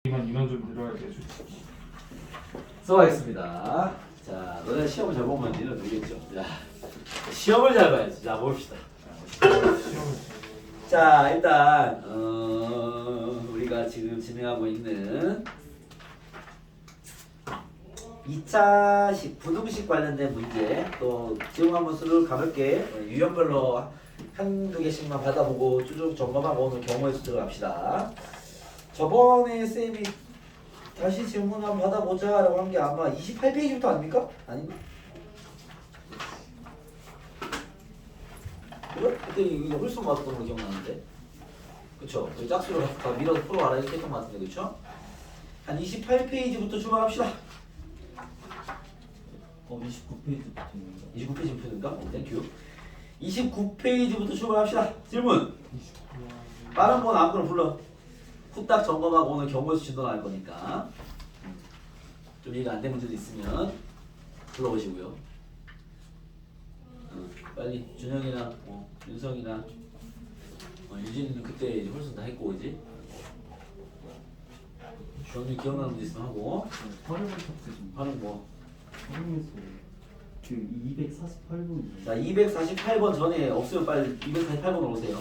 이만 인원 좀 늘어야 돼 솔직히. 수고하겠습니다. 자, 너네 시험을 잘 보면 니는 되겠죠. 자, 시험을 잘 봐야지. 자, 봅시다. 시험을 자, 일단 우리가 지금 진행하고 있는 2차식 부등식 관련된 문제 또 지용한 문수를 가볍게 유형별로 한두 개씩만 받아보고 쭉 점검하고 오늘 경우의 수 들어갑시다. 저번에 쌤이 다시 질문 한번 받아보자 라고 한 게 아마 28페이지부터 아닙니까? 아닌가? 그래? 그때 이거 홀수 맞았던 거 기억나는데 그쵸? 짝수로 다 밀어서 풀어와라 이렇게 했던 것 같은데 그쵸? 한 28페이지부터 출발합시다. 29페이지부터 있는가? 29페이지 푸는가? 땡큐. 29페이지부터 출발합시다. 질문. 빠른 번 아무거나 불러. 후딱 점검하고 오늘 경고에서 진도 나올 거니까. 좀 이해가 안 된 문제도 있으면 불러보시고요. 빨리 준영이나 윤성이나 유진이는 그때 이제 홀수 다 했고 그지? 주원이 기억나는 문제 있으면 하고. 활용을 쳤을 좀 하는 뭐. 활용해서 그 248분. 자 248번 전에 없으면 빨리 248번으로 오세요.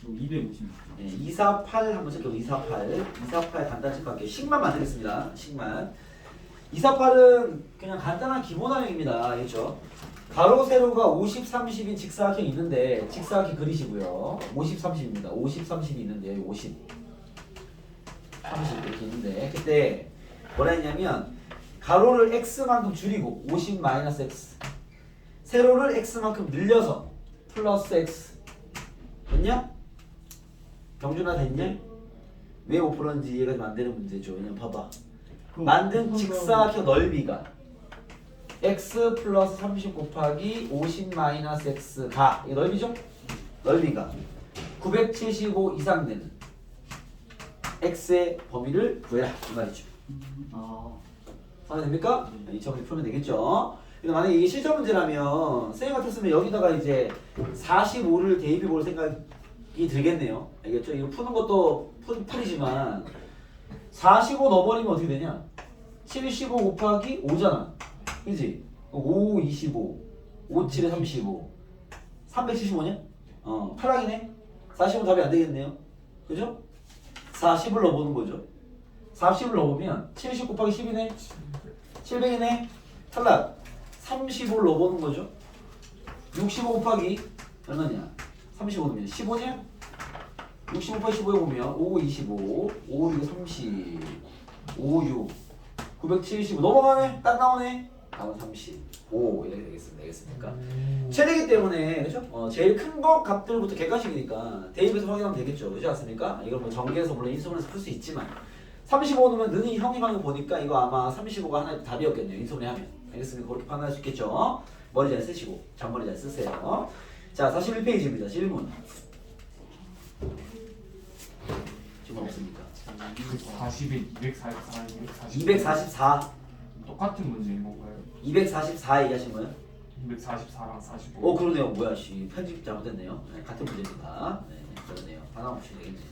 250. 네, 248 한번 체크해요. 248 간단히 체크할게요. 식만 만들겠습니다. 식만. 248은 그냥 간단한 기본항입니다. 알겠죠? 가로 세로가 50, 30인 직사각형이 있는데 직사각형 그리시고요. 50, 30입니다. 50, 30이 있는데 여기 50, 30 이렇게 있는데 그때 뭐라 했냐면 가로를 x만큼 줄이고 50 마이너스 x 세로를 x만큼 늘려서 플러스 x 됐냐? 경준아 됐냐? 왜 5%인지 이해가 좀 안 되는 문제죠. 왜냐면 봐봐 만든 직사각형 넓이가 x 플러스 30 곱하기 50 마이너스 x가 이게 넓이죠? 넓이가 975 이상 되는 x의 범위를 구해라 이 말이죠. 됩니까? 이 점을 풀면 되겠죠. 근데 만약에 이게 실전 문제라면 쌤 같았으면 여기다가 이제 45를 대입해 볼 생각이 들겠네요. 알겠죠? 이거 푸는 것도 풀이지만 45 넣어버리면 어떻게 되냐? 75 곱하기 5잖아. 그지? 5, 25 5, 7에 35 375냐? 탈락이네? 45 답이 안 되겠네요. 그죠? 40을 넣어보는 거죠. 40을 넣어보면 70 곱하기 10이네? 700이네? 탈락. 35를 넣어보는 거죠. 65 곱하기 얼마냐? 35 넣으면 15냐? 65 곱하기 15에 보면 5, 25 5, 6, 30 5, 6 975 넘어가네? 딱 나오네? 답은 35 이렇게 되겠습니까? 최대기 때문에 그죠? 제일 큰 거 값들부터 객관식이니까 대입해서 확인하면 되겠죠. 그렇지 않습니까? 이걸 뭐 전개해서 물론 인수분해서 풀 수 있지만 35 넣으면 느니 형이 하는 거 보니까 이거 아마 35가 하나의 답이었겠네요. 인수분해 하면. 알겠습니까? 그렇게 판단할 수 있겠죠. 머리 잘 쓰시고 잔머리 잘 쓰세요. 자 41페이지입니다. 질문. 질문 없습니까? 240에 244, 240. 244 똑같은 문제인 건가요? 244 얘기하신 거예요? 244랑 45. 그러네요. 뭐야 씨 편집 잘못됐네요. 네, 같은 문제입니다. 네 그러네요. 하나 없이 되겠네요.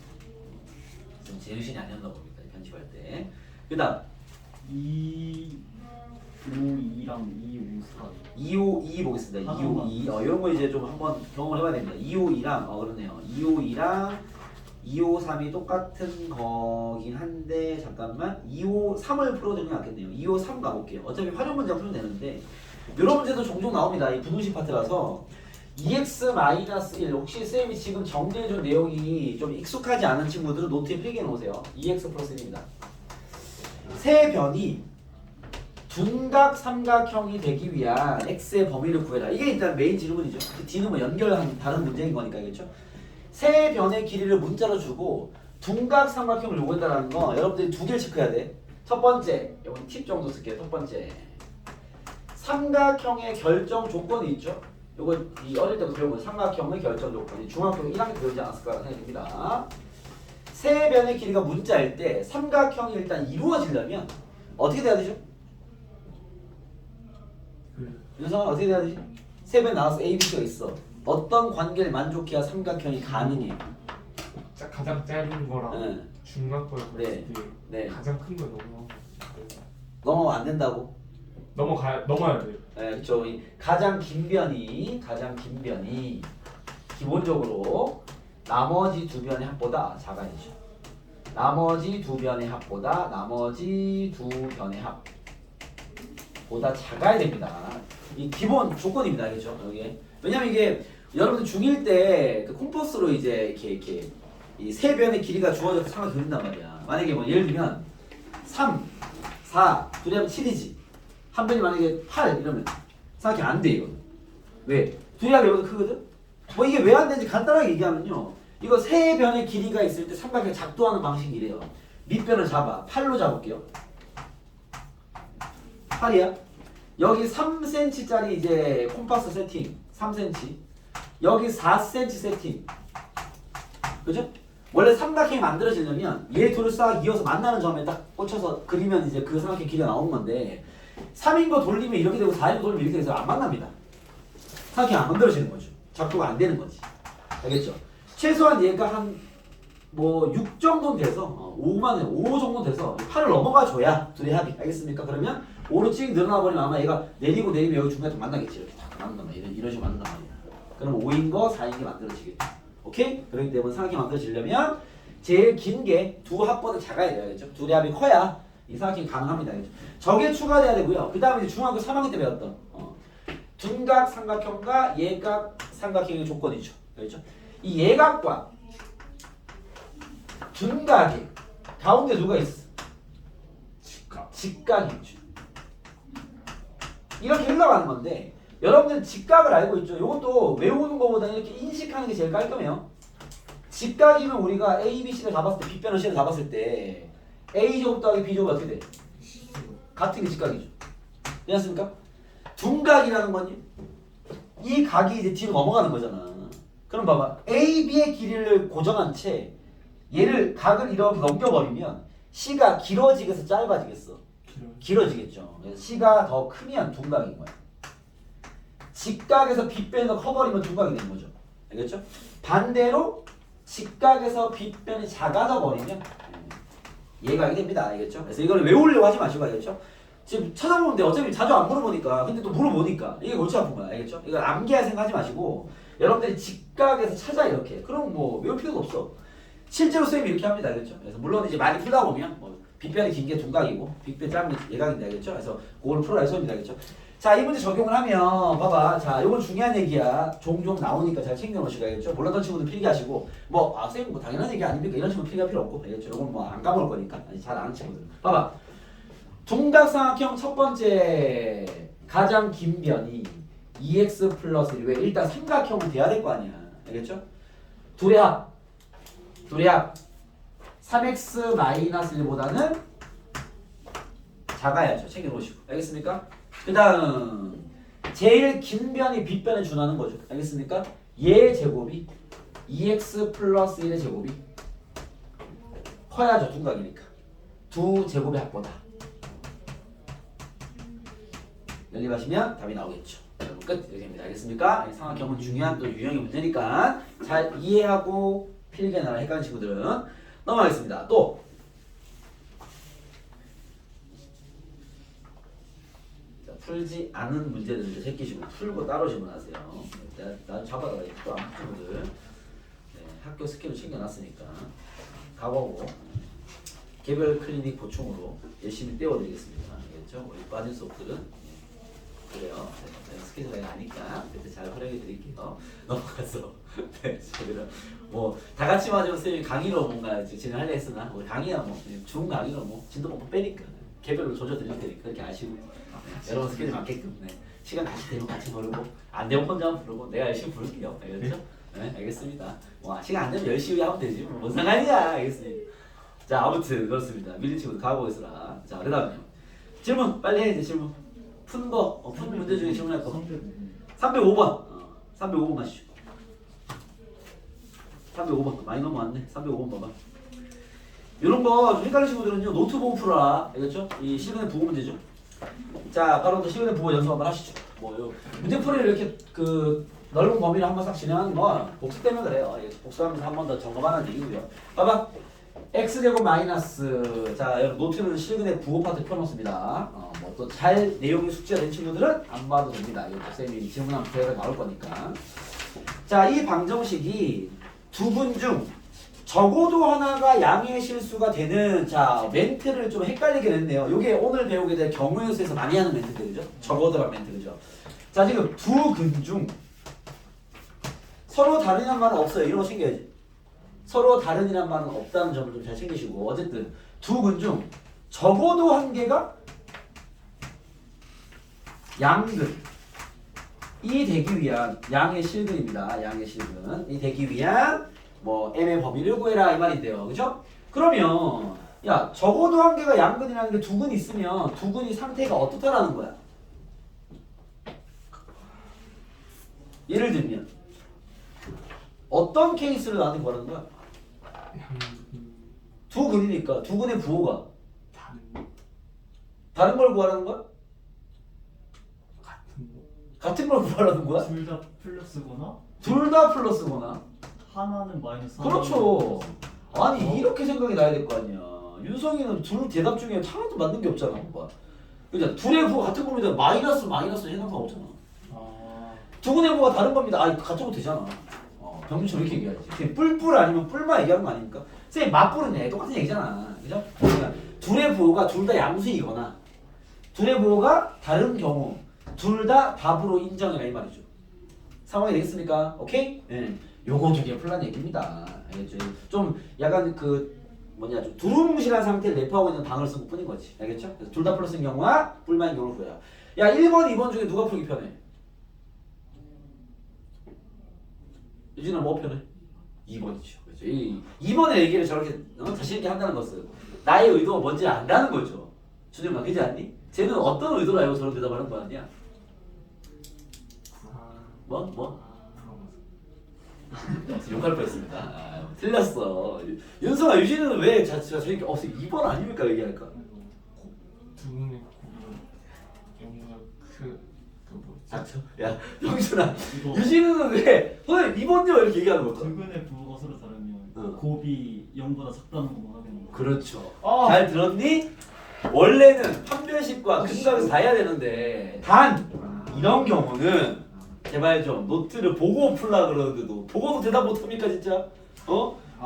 좀 제정신이 아니었나 봅니다. 편집할 때. 그 다음 252랑 254. 252 보겠습니다. 252 이런 거 이제 좀 한번 경험을 해봐야 됩니다. 252랑 그러네요. 252랑 253이 똑같은 거긴 한데 잠깐만 253을 풀어주는 게 낫겠네요. 253 가볼게요. 어차피 활용 문제 풀면 되는데 이런 문제도 종종 나옵니다. 이 부등식 파트라서 2x-1 혹시 쌤이 지금 정리해준 내용이 좀 익숙하지 않은 친구들은 노트에 필기해 놓으세요. 2x 플러스 1입니다. 세 변이 둔각 삼각형이 되기 위한 x의 범위를 구해라. 이게 일단 메인 질문이죠. 그 뒤는 뭐 연결한 다른 문제인 거니까 알겠죠? 세 변의 길이를 문자로 주고 둔각 삼각형을 요구한다는 거 여러분들이 두 개를 체크해야 돼. 첫 번째, 이건 팁 정도 쓸게요. 첫 번째, 삼각형의 결정 조건이 있죠. 요거 이 어릴 때부터 배운 거 삼각형의 결정 조건이 중학교 1학년 때 배우지 않았을까 생각이 듭니다. 세 변의 길이가 문자일 때 삼각형이 일단 이루어지려면 어떻게 돼야 되죠? 윤성아 어떻게 돼야 되지? 세 변 나와서 A, B, C가 있어. 어떤 관계를 만족해야 삼각형이 가능해? 가장 짧은 거랑 네. 중간 걸 네. 봤을 때 네. 가장 큰 걸 넘어. 넘어가면 안 된다고. 넘어야 돼. 네, 그렇죠. 가장 긴 변이 기본적으로 나머지 두 변의 합보다 작아야죠. 나머지 두 변의 합보다 나머지 두 변의 합보다 작아야 됩니다. 이 기본 조건입니다, 그렇죠? 여기 왜냐면 이게 여러분들 중1 때 그 콤퍼스로 이제 이렇게 이 세 변의 길이가 주어져서 삼각형이 그린단 말이야. 만약에 뭐 예를 들면 3, 4, 둘이 하면 7이지. 한 변이 만약에 8 이러면 삼각형 안 돼 이거는. 왜? 둘이 하면 여기가 크거든? 뭐 이게 왜 안 되는지 간단하게 얘기하면요. 이거 세 변의 길이가 있을 때 삼각형이 작동하는 방식이 이래요. 밑변을 잡아. 8로 잡을게요. 8이야. 여기 3cm짜리 이제 콤파스 세팅 3cm. 여기 4cm 세팅. 그죠? 원래 삼각형이 만들어지려면 얘 둘을 싹 이어서 만나는 점에 딱 꽂혀서 그리면 이제 그 삼각형 길이가 나오는 건데 3인 거 돌리면 이렇게 되고 4인 거 돌리면 이렇게 돼서 안 만납니다. 삼각형이 안 만들어지는 거죠. 작동가 안 되는 거지. 알겠죠? 최소한 얘가 한 뭐 6 정도는 돼서 5 정도 돼서 8을 넘어가 줘야 둘의 합이. 알겠습니까? 그러면 5로 찍 늘어나 버리면 아마 얘가 내리면 여기 중간에 만나겠지. 이렇게 딱 만난단 말이야. 이런 식으로 만난단 말이야. 그럼 5인 거 4인 게 만들어지겠죠. 오케이? 그렇기 때문에 삼각형이 만들어지려면 제일 긴 게 두 합보다 작아야 돼요. 알겠죠? 둘의 합이 커야 이 삼각형이 가능합니다. 알겠죠? 저게 추가돼야 되고요. 그 다음에 이제 중학교 3학년 때 배웠던 둔각 삼각형과 예각 삼각형의 조건이죠. 알겠죠? 이 예각과 둔각이 가운데 누가 있어? 직각이 있죠. 이렇게 흘러가는 건데 여러분들 직각을 알고 있죠. 이것도 외우는 것보다는 이렇게 인식하는 게 제일 깔끔해요. 직각이면 우리가 A, B, C를 잡았을 때 B변을 C를 잡았을 때 A제곱 더하기 B제곱이 어떻게 돼? 같은 게 직각이죠. 되지 않습니까? 둔각이라는 건요. 이 각이 이제 뒤로 넘어가는 거잖아. 그럼 봐봐. A, B의 길이를 고정한 채 얘를 각을 이렇게 넘겨버리면 C가 길어지겠어 짧아지겠어? 길어지겠죠. 그래서 C가 더 크면 둔각인 거야. 직각에서 빗변이 커버리면 둔각이 되는 거죠. 알겠죠? 반대로 직각에서 빗변이 작아져 버리면 예각이 됩니다. 알겠죠? 그래서 이거를 외우려고 하지 마시고 알겠죠? 지금 찾아보는데 어차피 자주 안 물어보니까 근데 또 물어보니까 이게 골치 아픈 거야. 알겠죠? 이거 암기할 생각하지 마시고 여러분들이 직각에서 찾아 이렇게 그럼 뭐 외울 필요도 없어. 실제로 선생님이 이렇게 합니다. 알겠죠? 그래서 물론 이제 많이 풀다 보면 뭐 빗변이 긴 게 둔각이고 빗변 짧은 게 예각인데 알겠죠? 그래서 그거를 풀어야 수업입니다. 알겠죠? 자, 이 문제 적용을 하면 봐봐. 자, 이건 중요한 얘기야. 종종 나오니까 잘 챙겨 놓으시고 알겠죠? 몰랐던 친구들 필기하시고 뭐 선생님 뭐 당연한 얘기 아닙니까? 이런 식으로 필기할 필요 없고 알겠죠? 이건 뭐 안 까먹을 거니까 잘 아는 친구들. 봐봐. 둔각삼각형 첫 번째 가장 긴 변이 2x 플러스 1. 왜? 일단 삼각형은 돼야 될 거 아니야. 알겠죠? 둘의 합 3x 마이너스 1보다는 작아야죠. 챙겨 놓으시고. 알겠습니까? 그 다음 제일 긴 변이 빗변에 준하는 거죠. 알겠습니까? 얘 제곱이 2x 플러스 1의 제곱이 커야죠. 둔각이니까. 두 제곱의 합보다. 연립하시면 답이 나오겠죠. 여러분 끝. 여기입니다. 알겠습니까? 삼각형은 중요한 또 유형의 문제니까 잘 이해하고 필기나 헷갈리는 친구들은 넘어가겠습니다. 또 자, 풀지 않은 문제들을 제끼시고 풀고 따로 질문하세요. 나 잡아다가 또 안 친구들 학교 스케줄 챙겨놨으니까 각오하고 개별 클리닉 보충으로 열심히 떼어드리겠습니다. 알겠죠? 우리 빠진 수업들은 그래요. 스케줄이 아니까 그때 잘 활용해 드릴게요. 넘어가서 저희는 뭐 다 같이 맞으면 선생님이 강의로 뭔가 진행하려 했으나 우리 강의야 뭐 중 강의로 뭐 진도 못 빼니까 개별로 조져 드릴 테니까 그렇게 아시고 여러분 스케줄 맞게끔 시간 같이 되면 같이 부르고 안 되면 혼자 부르고 내가 열심히 부를게요. 알겠죠? 네, 알겠습니다. 뭐 시간 안 되면 열심히 하면 되지 뭔 상관이야. 알겠습니다. 자, 아무튼 그렇습니다. 밀린 친구들 가고 있으라. 자, 그다음에 질문 빨리 해 이제 질문. 푼 거, 푼 문제 중에 질문할 거. 305번. 305번 가시죠. 305번. 많이 넘어왔네. 305번 봐봐. 이런 거 좀 헷갈리신 분들은요. 노트 보고 풀어라. 알겠죠? 이 시간의 부호 문제죠. 자, 바로 또 시간의 부호 연습 한번 하시죠. 뭐, 요 문제 풀이를 이렇게 넓은 범위를 한번 싹 진행하는 건 복수 때문에 그래요. 복수하면서 한 번 더 점검하는 얘기고요. 봐봐. x제곱 마이너스 자 여러분 노트는 실근의 국어 파트 펴놓습니다. 뭐 또 잘 내용이 숙제가 된 친구들은 안 봐도 됩니다. 이거 쌤이 질문하면 대답이 나올 거니까. 자 이 방정식이 두 분 중 적어도 하나가 양의 실수가 되는 자 멘트를 좀 헷갈리게 했네요. 이게 오늘 배우게 될 경우의 수에서 많이 하는 멘트들이죠. 적어도란 멘트 그죠. 자 지금 두 근 중 서로 다르냐는 말은 없어요. 이런 거 챙겨야지. 서로 다른이란 말은 없다는 점을 좀 잘 챙기시고 어쨌든 두 근 중 적어도 한 개가 양근 이 되기 위한 양의 실근입니다. 양의 실근 이 되기 위한 뭐 m의 범위를 구해라 이 말인데요. 그죠? 그러면 야 적어도 한 개가 양근이라는 게 두 근 있으면 두 근이 상태가 어떻다라는 거야. 예를 들면 어떤 케이스를 나한테 구하는 거야? 두 근이니까 두 근의 부호가 다른 걸 구하라는 거야? 같은 걸 구하라는 거야? 둘 다 플러스거나 둘 다 플러스거나 하나는 마이너스. 그렇죠. 하나는 아니 이렇게 생각이 나야 될 거 아니야. 윤성이는 둘 대답 중에 하나도 맞는 게 없잖아. 봐. 그죠? 둘의 부호 같은 겁니다. 마이너스 해당상 없잖아. 아, 두 근의 부호가 다른 겁니다. 아 같은 거 되잖아. 병준처럼 이렇게 얘기하지. 그냥 뿔뿔 아니면 뿔만 얘기하는 거 아닙니까? 선생님 맞뿔은 애 똑같은 얘기잖아. 그죠? 그러니까 둘의 부호가 둘 다 양수이거나 둘의 부호가 다른 경우 둘 다 답으로 인정해라 이 말이죠. 상황이 되겠습니까? 오케이? 예. 요거 되게 플란 얘기입니다. 알겠죠? 좀 약간 그 뭐냐 좀 두루뭉실한 상태를 내포하고 있는 방을 쓴 것뿐인 거지. 알겠죠? 그래서 둘 다 플러스인 경우와 뿔만인 경우를 구해라. 야 1번, 2번 중에 누가 풀기 편해? 유진아 뭐 편해? 2번이죠. 그렇죠? 2번의 얘기를 저렇게 자신 있게 한다는 것은 나의 의도가 뭔지 안다는 거죠. 준영아 그지 않니? 쟤는 어떤 의도로 알고 저런 대답을 하는 거 아니야? 뭐? 욕할 뻔했습니다. 틀렸어. 윤성아 유진이는 왜 자체가 저렇게 2번 아닙니까 얘기할까? 두 분의 영구가 뭐지? 닥쳐. 야 영준아 이거 유진이는 왜 선생님 2번요 이렇게 얘기하는 걸까? 두 근의 부호가 서로 다르면 어. 곱이 0보다 작다는 것만 하면 그렇죠. 아. 잘 들었니? 원래는 판별식과 근각에서 다 해야 되는데 단 이런 경우는 제발 좀 노트를 보고 풀라 그러는데도 보고도 대답 못합니까 진짜?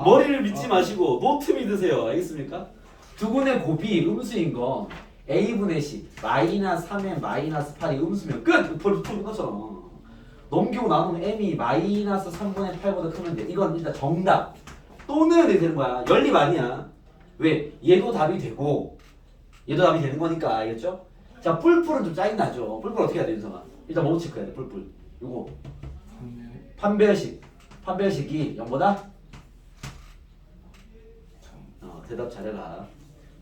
머리를 믿지 마시고 노트 믿으세요. 알겠습니까? 두 분의 곱이 음수인 건 a분의 10 마이너스 3의 마이너스 8이 음수면 끝! 벌써 푸는 것처럼 넘기고 나누면 m이 마이너스 3분의 8보다 크면 돼. 이건 일단 정답 또는 이렇게 되는 거야. 연립 아니야. 왜? 얘도 답이 되고 얘도 답이 되는 거니까 알겠죠? 자 뿔뿔은 좀 짜증나죠. 뿔뿔 어떻게 해야 돼 윤성아? 일단 뭐부터 체크해야 돼 뿔뿔. 요거 판별식이 0보다 대답 잘해라.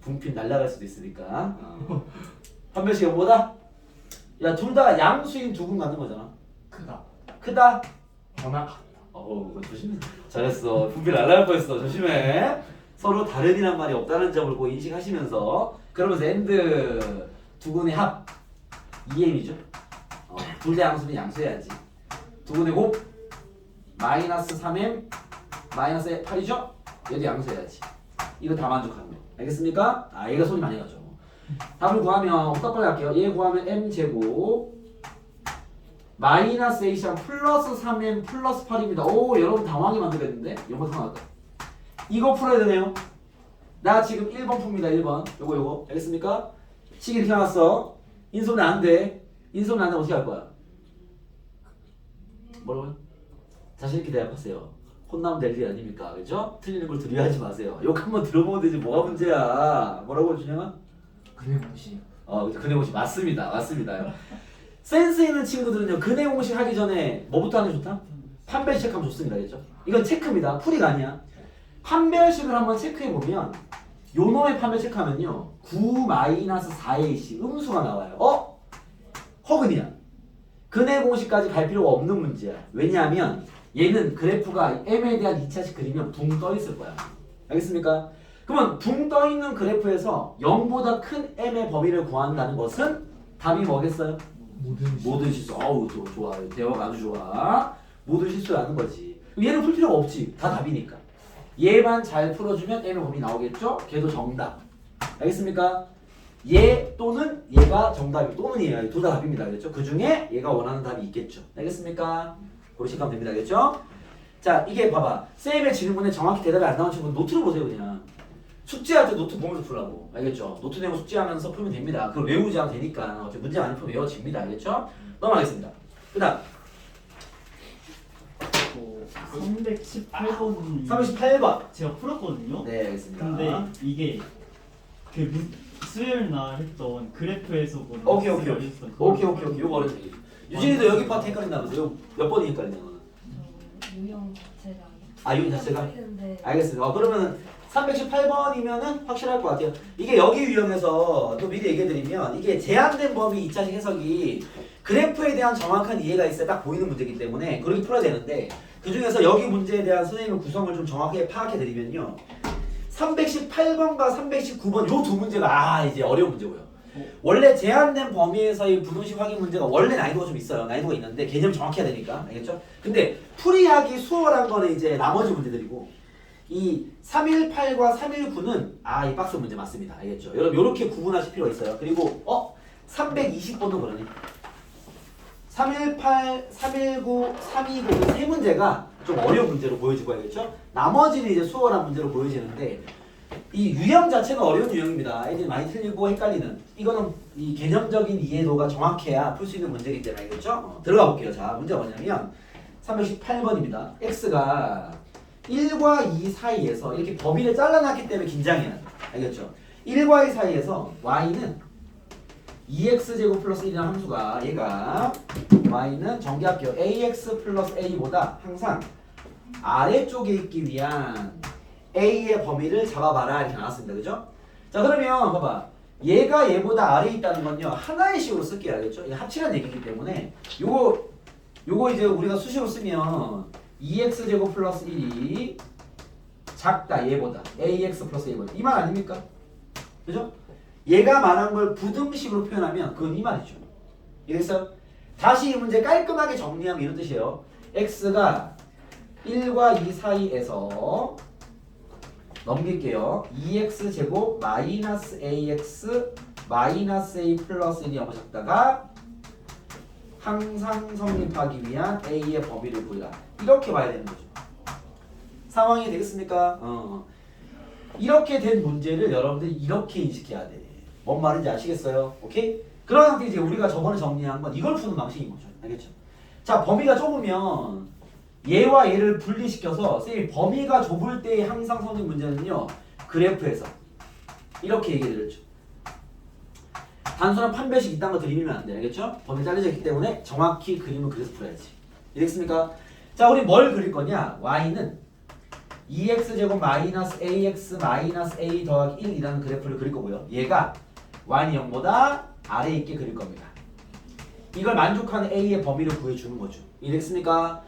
분필 날라갈 수도 있으니까. 판별식 0보다 야 둘 다 양수인 두 분 갖는 거잖아. 크다. 전화 같다. 그거 조심해. 잘했어. 분필 날라갈 뻔했어. 조심해. 서로 다른이란 말이 없다는 점을 꼭 인식하시면서 그러면서 엔드 두 분의 합 2m이죠. 둘 다 양수는 양수해야지. 두 분의 곱 마이너스 3m 마이너스 8이죠? 얘도 양수해야지. 이거 다 만족하는 거. 알겠습니까? 얘가 손이 많이 가죠. 답을 구하면 빨리 할게요. 얘 구하면 m제곱 마이너스 a시랑 플러스 3m 플러스 8입니다. 오 여러분 당황이 만들겠는데? 요거 상하다. 이거 풀어야 되네요. 나 지금 1번 풉니다. 1번. 요거. 알겠습니까? 식이 이렇게 나왔어. 인수는 안 돼. 인수는 안 되면 어떻게 할 거야? 뭐라고요? 자신 있게 대답하세요. 혼나면 될 일 아닙니까? 그죠? 틀리는 걸 두려워하지 마세요. 욕 한번 들어보면 되지 뭐가 문제야. 뭐라고 준영아? 그네 무시. 근해 공식 맞습니다. 센스 있는 친구들은요. 근해 공식 하기 전에 뭐부터 하는 게 좋다? 판별식 체크하면 좋습니다. 알겠죠? 이건 체크입니다. 풀이가 아니야. 판별식을 한번 체크해보면 요 놈의 판별 체크하면요 9-4ac 음수가 나와요. 허근이야. 근해 공식까지 갈 필요가 없는 문제야. 왜냐하면 얘는 그래프가 m에 대한 2차식 그리면 붕 떠있을 거야. 알겠습니까? 그러면 붕 떠있는 그래프에서 0보다 큰 m의 범위를 구한다는 것은 답이 뭐겠어요? 모든 실수. 어우 좋아. 대화가 아주 좋아. 모든 실수를 하는 거지. 그럼 얘는 풀 필요가 없지. 다 답이니까. 얘만 잘 풀어주면 M의 범위 나오겠죠? 걔도 정답. 알겠습니까? 얘 또는 얘가 정답이 또는 얘가 둘 다 답입니다. 알겠죠? 그 중에 얘가 원하는 답이 있겠죠. 알겠습니까? 그렇게 체크하면 됩니다. 알겠죠? 자, 이게 봐봐. 쌤의 질문에 정확히 대답이 안 나온 친구는 노트를 보세요. 그냥. 숙제할 때 노트 보면서 풀라고. 알겠죠? 노트 내용 숙제하면서 풀면 됩니다. 그걸 외우지 않으면 되니까. 어차피 문제 많이 풀면 외워집니다. 알겠죠? 넘어가겠습니다. 그 다음 318번이 38번. 제가 풀었거든요. 네, 알겠습니다. 근데 이게 그 수요일 날 했던 그래프에서 보는 오케이. X가 있었던 그거 오케이. 요거 어려워. 유진이도 여기 파트 헷갈린다면서요? 몇 번이 헷갈리냐 너는? 유형 자체가 아, 유형 자체가? 헷갈리는데 알겠습니다. 그러면은 318번이면은 확실할 것 같아요. 이게 여기 유형에서 또 미리 얘기해드리면 이게 제한된 범위 2차식 해석이 그래프에 대한 정확한 이해가 있어야 딱 보이는 문제이기 때문에 그렇게 풀어야 되는데 그 중에서 여기 문제에 대한 선생님의 구성을 좀 정확하게 파악해드리면요. 318번과 319번 요 두 문제가 이제 어려운 문제고요. 원래 제한된 범위에서의 부등식 확인 문제가 원래 난이도가 좀 있어요. 난이도가 있는데 개념 정확히 해야 되니까. 알겠죠? 근데 풀이하기 수월한 거는 이제 나머지 문제들이고 이 318과 319는 이 박스 문제 맞습니다. 알겠죠? 여러분 요렇게 구분하실 필요가 있어요. 그리고 320번도 그러네. 318, 319, 320 이 세 문제가 좀 어려운 문제로 보여지고 알겠죠? 나머지는 이제 수월한 문제로 보여지는데 이 유형 자체는 어려운 유형입니다. 애들이 많이 틀리고 헷갈리는. 이거는 이 개념적인 이해도가 정확해야 풀 수 있는 문제이기 때문에 알겠죠? 들어가 볼게요. 자, 문제가 뭐냐면 318번입니다. x가 1과 2 사이에서 이렇게 범위를 잘라놨기 때문에 긴장해야 돼. 알겠죠? 1과 2 사이에서 y는 2x제곱 플러스 1이라는 함수가 얘가 y는 정리할게요. ax 플러스 a보다 항상 아래쪽에 있기 위한 a의 범위를 잡아봐라 이렇게 나왔습니다. 그죠? 자 그러면 봐봐. 얘가 얘보다 아래에 있다는 건요. 하나의 식으로 쓸게요. 알겠죠? 이게 합치라는 얘기이기 때문에 요거 이제 우리가 수식으로 쓰면 2x제곱 플러스 1이 작다 얘보다 ax 플러스 a보다 이 말 아닙니까? 그죠? 얘가 말한 걸 부등식으로 표현하면 그건 이 말이죠. 이래서 다시 이 문제 깔끔하게 정리하면 이런 뜻이에요. x가 1과 2 사이에서 넘길게요. 2x제곱 마이너스 ax 마이너스 a 플러스 1이 한번 잡다가 항상 성립하기 위한 a의 범위를 구해라. 이렇게 봐야 되는 거죠. 상황이 되겠습니까? 이렇게 된 문제를 여러분들이 이렇게 인식해야 돼. 뭔 말인지 아시겠어요? 오케이? 그런 상태 이제 우리가 저번에 정리한 건 이걸 푸는 방식인 거죠. 알겠죠? 자, 범위가 좁으면 얘와 얘를 분리시켜서 쌤이 범위가 좁을 때의 항상 성립 문제는요. 그래프에서 이렇게 얘기해드렸죠. 단순한 판별식 이딴 거 들이밀면 안 돼. 알겠죠? 범위 잘려져 있기 때문에 정확히 그림을 그려서 풀어야지. 이해됐습니까? 자, 우리 뭘 그릴 거냐? y는 2x제곱 마이너스 ax 마이너스 a 더하기 1이라는 그래프를 그릴 거고요. 얘가 y는 0보다 아래에 있게 그릴 겁니다. 이걸 만족하는 a의 범위를 구해주는 거죠. 이해됐습니까?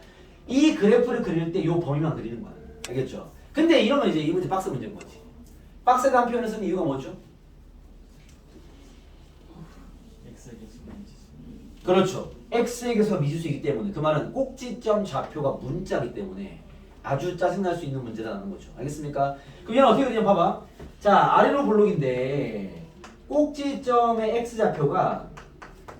이 그래프를 그릴 때 이 범위만 그리는 거야. 알겠죠? 근데 이러면 이제 이 문제 박스 문제인 거지. 박스라는 표현을 쓰는 이유가 뭐죠? X에게서 미지수. 그렇죠. x에게서 미지수이기 때문에 그 말은 꼭지점 좌표가 문자이기 때문에 아주 짜증날 수 있는 문제라는 거죠. 알겠습니까? 그럼 얘는 어떻게 그리냐 봐봐. 자, 아래로 볼록인데 꼭지점의 x좌표가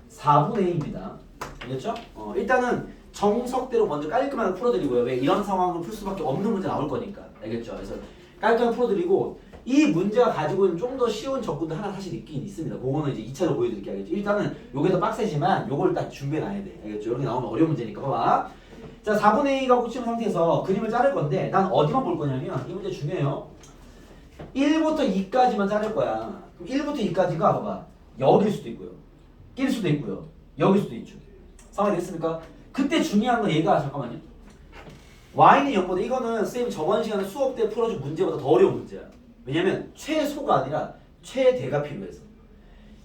4분의 1입니다. 알겠죠? 일단은 정석대로 먼저 깔끔하게 풀어드리고요. 왜 이런 상황을 풀 수밖에 없는 문제 나올 거니까. 알겠죠? 그래서 깔끔하게 풀어드리고 이 문제가 가지고 있는 좀 더 쉬운 접근도 하나 사실 있긴 있습니다. 그거는 이제 2차로 보여드릴게요. 알겠죠? 일단은 요게 더 빡세지만 요걸 딱 준비해놔야 돼. 알겠죠? 이렇게 나오면 어려운 문제니까 봐봐. 자, 4분의 2가 꽂힌 상태에서 그림을 자를 건데 난 어디만 볼 거냐면 이 문제 중요해요. 1부터 2까지만 자를 거야. 그럼 1부터 2까지가 봐봐. 여기일 수도 있고요. 낄 수도 있고요. 여기일 수도 있죠. 상황이 됐습니까? 그때 중요한 건 얘가 잠깐만요. y는 0보다 이거는 쌤이 저번 시간에 수업 때 풀어준 문제보다 더 어려운 문제야. 왜냐면 최소가 아니라 최대가 필요해서.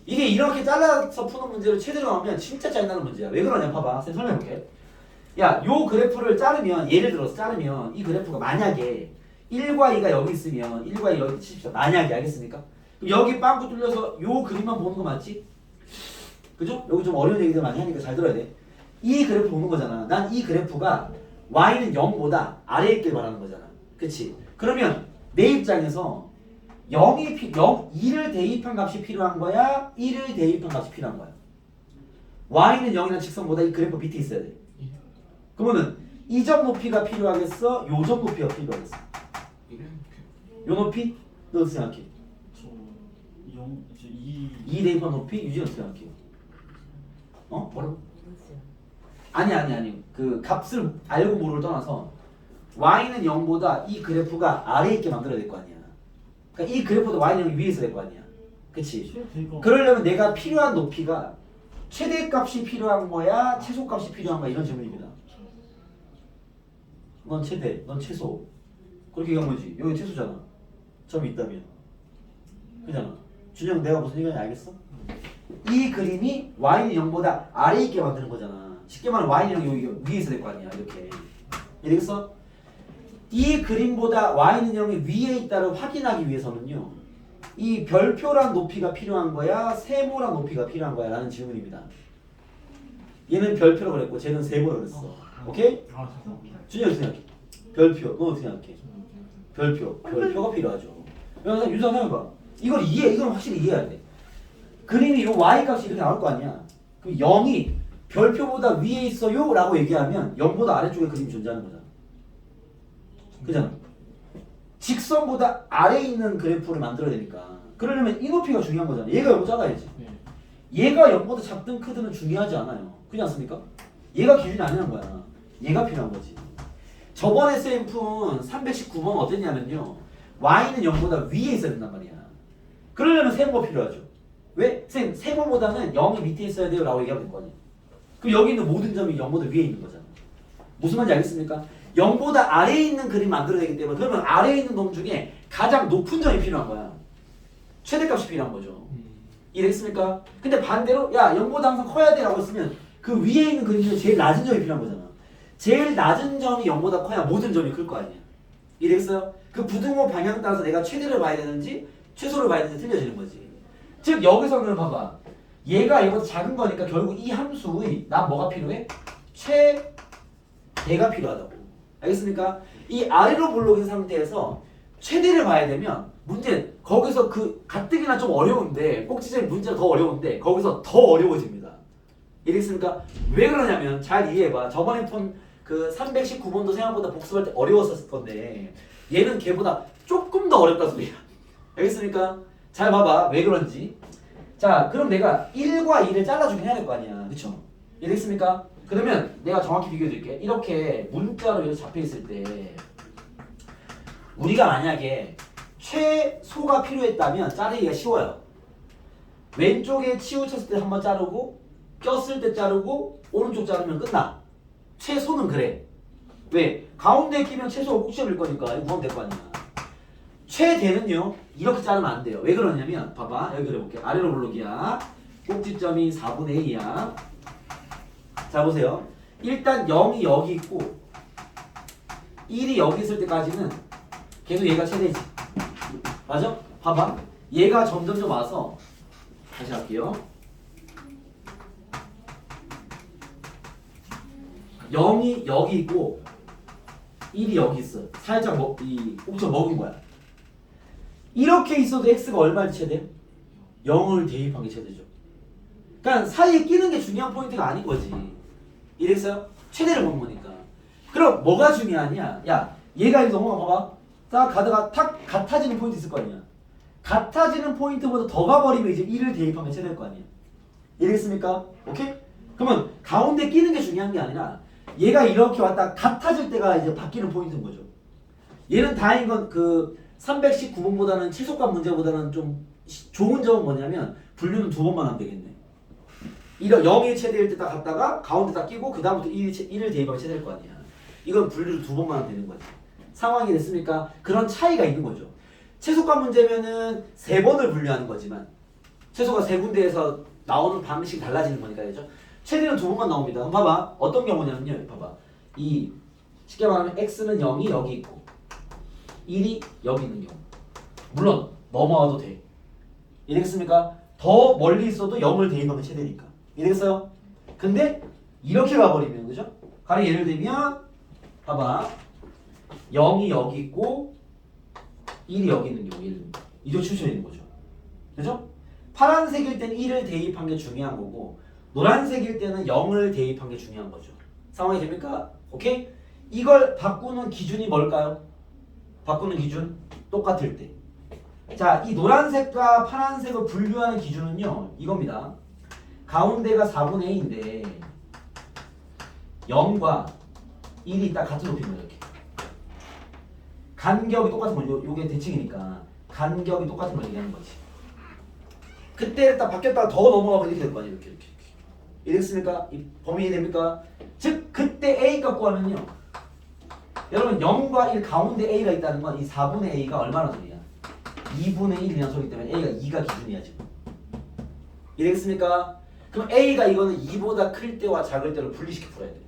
이게 이렇게 잘라서 푸는 문제를 최대로 나오면 진짜 짜증나는 문제야. 왜 그러냐 봐봐. 쌤 설명해볼게. 야, 요 그래프를 자르면 예를 들어서 자르면 이 그래프가 만약에 1과 2가 여기 있으면 1과 2 여기 치십시오. 만약에 알겠습니까? 그럼 여기 빵꾸 뚫려서 요 그림만 보는 거 맞지? 그죠? 여기 좀 어려운 얘기들 많이 하니까 잘 들어야 돼. 이 그래프 보는 거잖아. 난 이 그래프가 y는 0보다 아래에 있길 바라는 거잖아. 그치? 그러면 내 입장에서 2를 대입한 값이 필요한 거야? 1을 대입한 값이 필요한 거야? y는 0이라는 직선보다 이 그래프 밑에 있어야 돼. 그러면은 이 점 높이가 필요하겠어? 요 점 높이가 필요하겠어? 이렇게. 요 높이? 너 어떻게 생각해? 저 2. 2 대입한 높이? 유진 어떻게 생각해? 어? 뭐라고? 아니. 그 값을 알고 모르를 떠나서 y는 0보다 이 그래프가 아래에 있게 만들어야 될 거 아니야. 그러니까 이 그래프도 y는 0이 위에 있어야 될 거 아니야. 그치? 그러려면 내가 필요한 높이가 최대값이 필요한 거야? 최소값이 필요한 거야? 이런 질문입니다. 넌 최대, 넌 최소. 그렇게 얘기한 거지. 여기 최소잖아. 점이 있다면. 그잖아. 준영 내가 무슨 얘기인지 알겠어? 이 그림이 y는 0보다 아래에 있게 만드는 거잖아. 쉽게 말하면 y는 0이 여기 위에 있어야 될 거 아니야. 이렇게. 이해되겠어? 이 그림보다 y는 0이 위에 있다를 확인하기 위해서는요. 이 별표란 높이가 필요한 거야? 세모란 높이가 필요한 거야? 라는 질문입니다. 얘는 별표라고 그랬고 쟤는 세모라고 그랬어. 오케이? 아 잠깐만. 준이 어떻게 생각해? 별표. 너 어떻게 생각해? 별표가 필요하죠. 그래서 유선 해봐. 이건 확실히 이해해야 돼. 그림이 요 y 값이 이렇게 나올 거 아니야. 그럼 0이 별표보다 위에 있어요 라고 얘기하면 0보다 아래쪽에 그림이 존재하는 거잖아. 그잖아. 직선보다 아래에 있는 그래프를 만들어야 되니까. 그러려면 이 높이가 중요한 거잖아. 얘가 0보다 작아야지. 네. 얘가 0보다 작든 크든은 중요하지 않아요. 그렇지 않습니까? 얘가 기준이 아니란 거야. 얘가 필요한 거지. 저번에 쌤 푼 319번 어땠냐면요. y는 0보다 위에 있어야 된단 말이야. 그러려면 세모가 필요하죠. 왜? 쌤, 세모보다는 0이 밑에 있어야 돼요 라고 얘기하면 될 거 아니야. 그럼 여기 있는 모든 점이 0보다 위에 있는 거잖아. 무슨 말인지 알겠습니까? 0보다 아래에 있는 그림 만들어야 되기 때문에 그러면 아래에 있는 놈 중에 가장 높은 점이 필요한 거야. 최대값이 필요한 거죠. 이해됐습니까? 근데 반대로 야 0보다 항상 커야 돼 라고 했으면 그 위에 있는 그림 중에 제일 낮은 점이 필요한 거잖아. 제일 낮은 점이 0보다 커야 모든 점이 클 거 아니야. 이해됐어요? 그 부등호 방향 따라서 내가 최대를 봐야 되는지 최소를 봐야 되는지 틀려지는 거지. 즉 여기서는 봐봐. 얘가 얘보다 작은 거니까 결국 이 함수의 난 뭐가 필요해? 최대가 필요하다고. 알겠습니까? 이 아래로 블록인 상태에서 최대를 봐야 되면 문제 거기서 그 가뜩이나 좀 어려운데 꼭지점이 문제가 더 어려운데 거기서 더 어려워집니다. 이해됐습니까? 왜 그러냐면 잘 이해해봐. 저번에 푼 그 319번도 생각보다 복습할 때 어려웠었을 건데 얘는 걔보다 조금 더 어렵다 소리야. 알겠습니까? 잘 봐봐. 왜 그런지. 자 그럼 내가 1과 2를 잘라주긴 해야 될 거 아니야. 그쵸? 이해됐습니까? 그러면 내가 정확히 비교해 드릴게. 이렇게 문자로 이렇게 잡혀 있을 때 우리가 만약에 최소가 필요했다면 자르기가 쉬워요. 왼쪽에 치우쳤을 때 한번 자르고 꼈을 때 자르고 오른쪽 자르면 끝나. 최소는 그래. 왜? 가운데 끼면 최소가 꼭지점일 거니까 이거 구하면 될 거 아니야. 최대는요 이렇게 자르면 안 돼요. 왜 그러냐면 봐봐 여기 그려볼게. 아래로 블록이야. 꼭지점이 4분의 2야. 자 보세요. 일단 0이 여기 있고 1이 여기 있을 때까지는 계속 얘가 최대지. 맞아? 봐봐. 얘가 점점 와서 다시 할게요. 0이 여기 있고 1이 여기 있어. 살짝 이 꼭지점 먹은 거야. 이렇게 있어도 x가 얼마를 최대? 0을 대입한 게 최대죠. 그러니까 사이에 끼는 게 중요한 포인트가 아닌 거지. 이랬어요? 최대를 먹는 거니까. 그럼 뭐가 중요하냐? 야 얘가 이렇게 넘어가 봐봐. 딱 가다가 탁 같아지는 포인트 있을 거 아니야. 같아지는 포인트보다 더 가버리면 이제 1을 대입하면 최대일 거 아니야. 이해됐습니까? 오케이? 그러면 가운데 끼는 게 중요한 게 아니라 얘가 이렇게 왔다 같아질 때가 이제 바뀌는 포인트인 거죠. 얘는 다행인 건 그 319번보다는 최소값 문제보다는 좀 좋은 점은 뭐냐면 분류는 2번만 하면 되겠네. 0이 최대일 때 딱 갔다가 가운데 딱 끼고 그 다음부터 1을 대입하면 최대일 거 아니야. 이건 분류를 2번만 하면 되는 거지. 상황이 됐습니까? 그런 차이가 있는 거죠. 최소값 문제면은 3번을 분류하는 거지만 최소가 3군데에서 나오는 방식이 달라지는 거니까 그죠? 최대는 2번만 나옵니다. 그럼 봐봐. 어떤 경우냐면요. 봐봐. 이 쉽게 말하면 x는 0이 여기 있고 1이 여기 있는 경우. 물론 넘어와도 돼. 이해됐습니까? 더 멀리 있어도 0을 대입하면 최대니까. 이해됐어요? 근데 이렇게 가버리면 그죠? 가령 예를 들면 봐봐 0이 여기 있고 1이 여기 있는 경우 예를 들면 이쪽 추천에 있는 거죠. 그죠? 파란색일 때는 1을 대입한 게 중요한 거고 노란색일 때는 0을 대입한 게 중요한 거죠. 상황이 됩니까? 오케이? 이걸 바꾸는 기준이 뭘까요? 바꾸는 기준 똑같을 때. 자, 이 노란색과 파란색을 분류하는 기준은요. 이겁니다. 가운데가 4분의 2인데 0과 1이 딱 같은 높이입니다. 이렇게. 간격이 똑같은 거죠. 요게 대칭이니까 간격이 똑같은 걸 얘기하는 거지. 그때 딱 바뀌었다가 더 넘어가면 이렇게 될 거 아니에요. 이렇게. 이랬습니까? 이 범위 이해됩니까? 즉 그때 A 값 구하면요. 여러분 0과 1 가운데 A가 있다는 건 이 4분의 A가 얼마나 소리야? 2분의 1이라는 소리기 때문에 A가 2가 기준이야 지금. 이해되겠습니까? 그럼 A가 이거는 2보다 클 때와 작을 때를 분리시켜 풀어야 돼.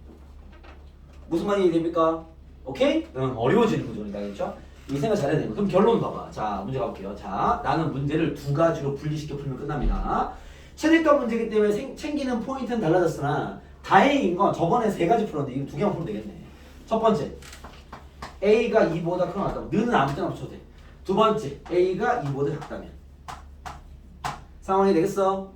무슨 말이 됩니까? 오케이? 어려워지는 구조니까 알겠죠? 이 생각 잘해야 돼요. 그럼 결론 봐봐. 자 문제 가볼게요. 자 나는 문제를 두 가지로 분리시켜 풀면 끝납니다. 최대값 문제이기 때문에 챙기는 포인트는 달라졌으나 다행인 건 저번에 세 가지 풀었는데 이거 두 개만 풀면 되겠네. 첫 번째 A가 2보다 크거나 같다면 너는 아무 때나 붙여도 돼. 두 번째 A가 2보다 작다면 상황이 되겠어?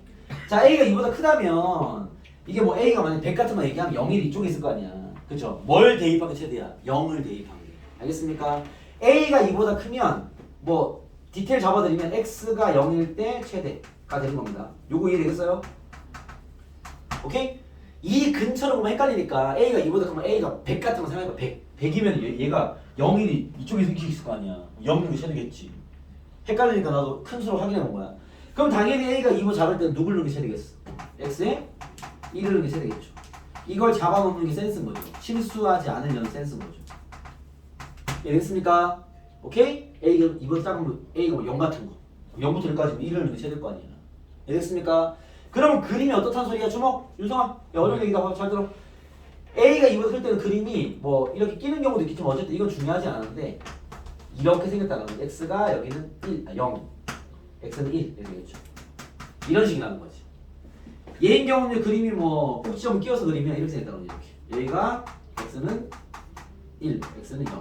자 A가 2보다 크다면 이게 뭐 A가 만약 100 같은 거 얘기하면 0, 1 이쪽에 있을 거 아니야. 그쵸? 뭘 대입한 게 최대야? 0을 대입한 게. 알겠습니까? A가 2보다 크면 뭐 디테일 잡아드리면 X가 0일 때 최대가 되는 겁니다. 요거 이해되겠어요? 오케이? 이 근처로 보면 헷갈리니까 A가 2보다 크면 A가 100 같은 거 생각해봐. 100이면 얘가 0, 1이 이쪽에 있을 거 아니야. 0이 최대겠지. 헷갈리니까 나도 큰 수로 확인해 본 거야. 그럼 당연히 A가 2보다 작을 때는 누굴 넣는 게 최대겠어? X에 1을 넣는 게 최대겠죠. 이걸 잡아놓는 게 센스인 거죠. 실수하지 않으면 센스인 거죠. 이해됐습니까? 오케이? A가 2보다 작으면 A가 뭐 0 같은 거 0부터 1까지면 1을 넣는 게 최대일 거 아니야. 이해됐습니까? 그럼 그림이 어떻다는 소리야? 주목! 윤성아! 야, 어려운 얘기다. 잘 들어. A가 2보다 클 때는 그림이 뭐 이렇게 끼는 경우도 있겠지만 어쨌든 이건 중요하지 않은데 이렇게 생겼다는 거지. X가 여기는 0 X는 1 이렇게 되겠죠. 이런 식이 나는 거지. 얘인 경우는 그림이 뭐 꼭지점 끼워서 그리면 이렇게 생겼다는 거지. 이렇게. 여기가 X는 1 X는 0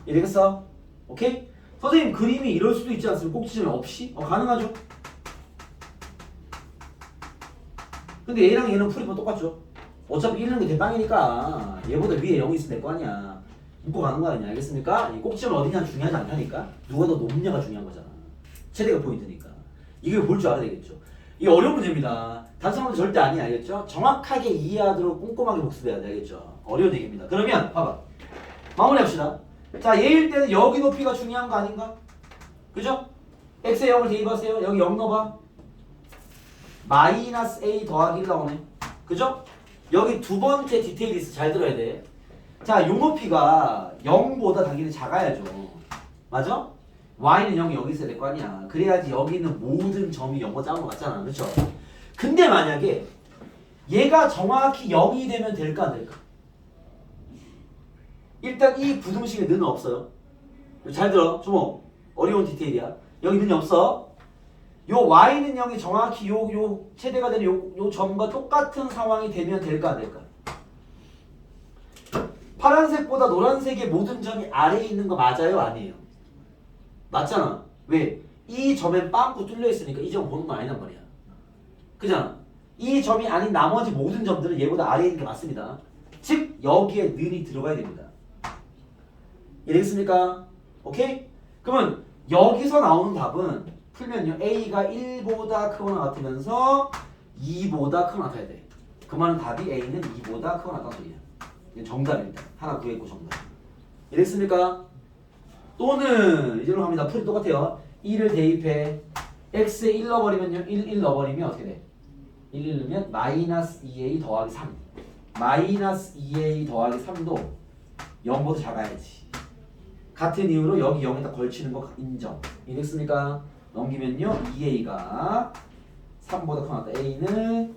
이해되겠어? 오케이? 선생님 그림이 이럴 수도 있지 않습니까? 꼭지점이 없이? 가능하죠? 근데 얘랑 얘는 풀이면 똑같죠? 어차피 1은 게 대빵이니까 얘보다 위에 0이 있으면 될 거 아니야. 묶고 가는 거 아니야. 알겠습니까? 이 꼭지점은 어디냐는 중요하지 않다니까. 누가 더 높냐가 중요한 거잖아. 최대가 포인트니까. 이걸 볼 줄 알아야 되겠죠. 이게 어려운 문제입니다. 단순한 문제 절대 아니야. 알겠죠? 정확하게 이해하도록 꼼꼼하게 복습해야 돼. 알겠죠? 어려운 얘기입니다. 그러면 봐봐. 마무리합시다. 자, 얘일 때는 여기 높이가 중요한 거 아닌가? 그죠? x에 0을 대입하세요. 여기 0 넣어봐. 마이너스 a 더하기 1 나오네. 그죠? 여기 두 번째 디테일이 있어. 잘 들어야 돼. 자, 요 높이가 0보다 당연히 작아야죠. 맞아? y는 0이 여기 있어야 될 거 아니야. 그래야지 여기 있는 모든 점이 0보다 작은 거 같잖아. 그렇죠? 근데 만약에 얘가 정확히 0이 되면 될까 안 될까? 일단 이 부등식에 는은 없어요. 잘 들어. 좀 어려운 디테일이야. 여기 는이 없어. 요 y는 0이 정확히 요 최대가 되는 요 점과 똑같은 상황이 되면 될까 안 될까? 파란색보다 노란색의 모든 점이 아래에 있는 거 맞아요? 아니에요? 맞잖아. 왜? 이 점엔 빵꾸 뚫려 있으니까 이 점 보는 건 아니란 말이야. 그잖아. 이 점이 아닌 나머지 모든 점들은 얘보다 아래에 있는 게 맞습니다. 즉 여기에 는이 들어가야 됩니다. 이해됐습니까? 오케이? 그러면 여기서 나오는 답은 풀면요. A가 1보다 크거나 같으면서 2보다 크거나 같아야 돼. 그 말은 답이 A는 2보다 크거나 같다는 소리야. 이게 정답입니다. 하나 구했고 정답. 이해됐습니까? 또는 이제로 갑니다. 풀이 똑같아요. 1을 대입해. x에 1 넣어버리면요. 1 넣어버리면 어떻게 돼? 1 넣으면 마이너스 2a 더하기 3. 마이너스 2a 더하기 3도 0보다 작아야지. 같은 이유로 여기 0에다 걸치는 거 인정. 이해됐습니까? 넘기면요. 2a가 3보다 크거나 같다. a는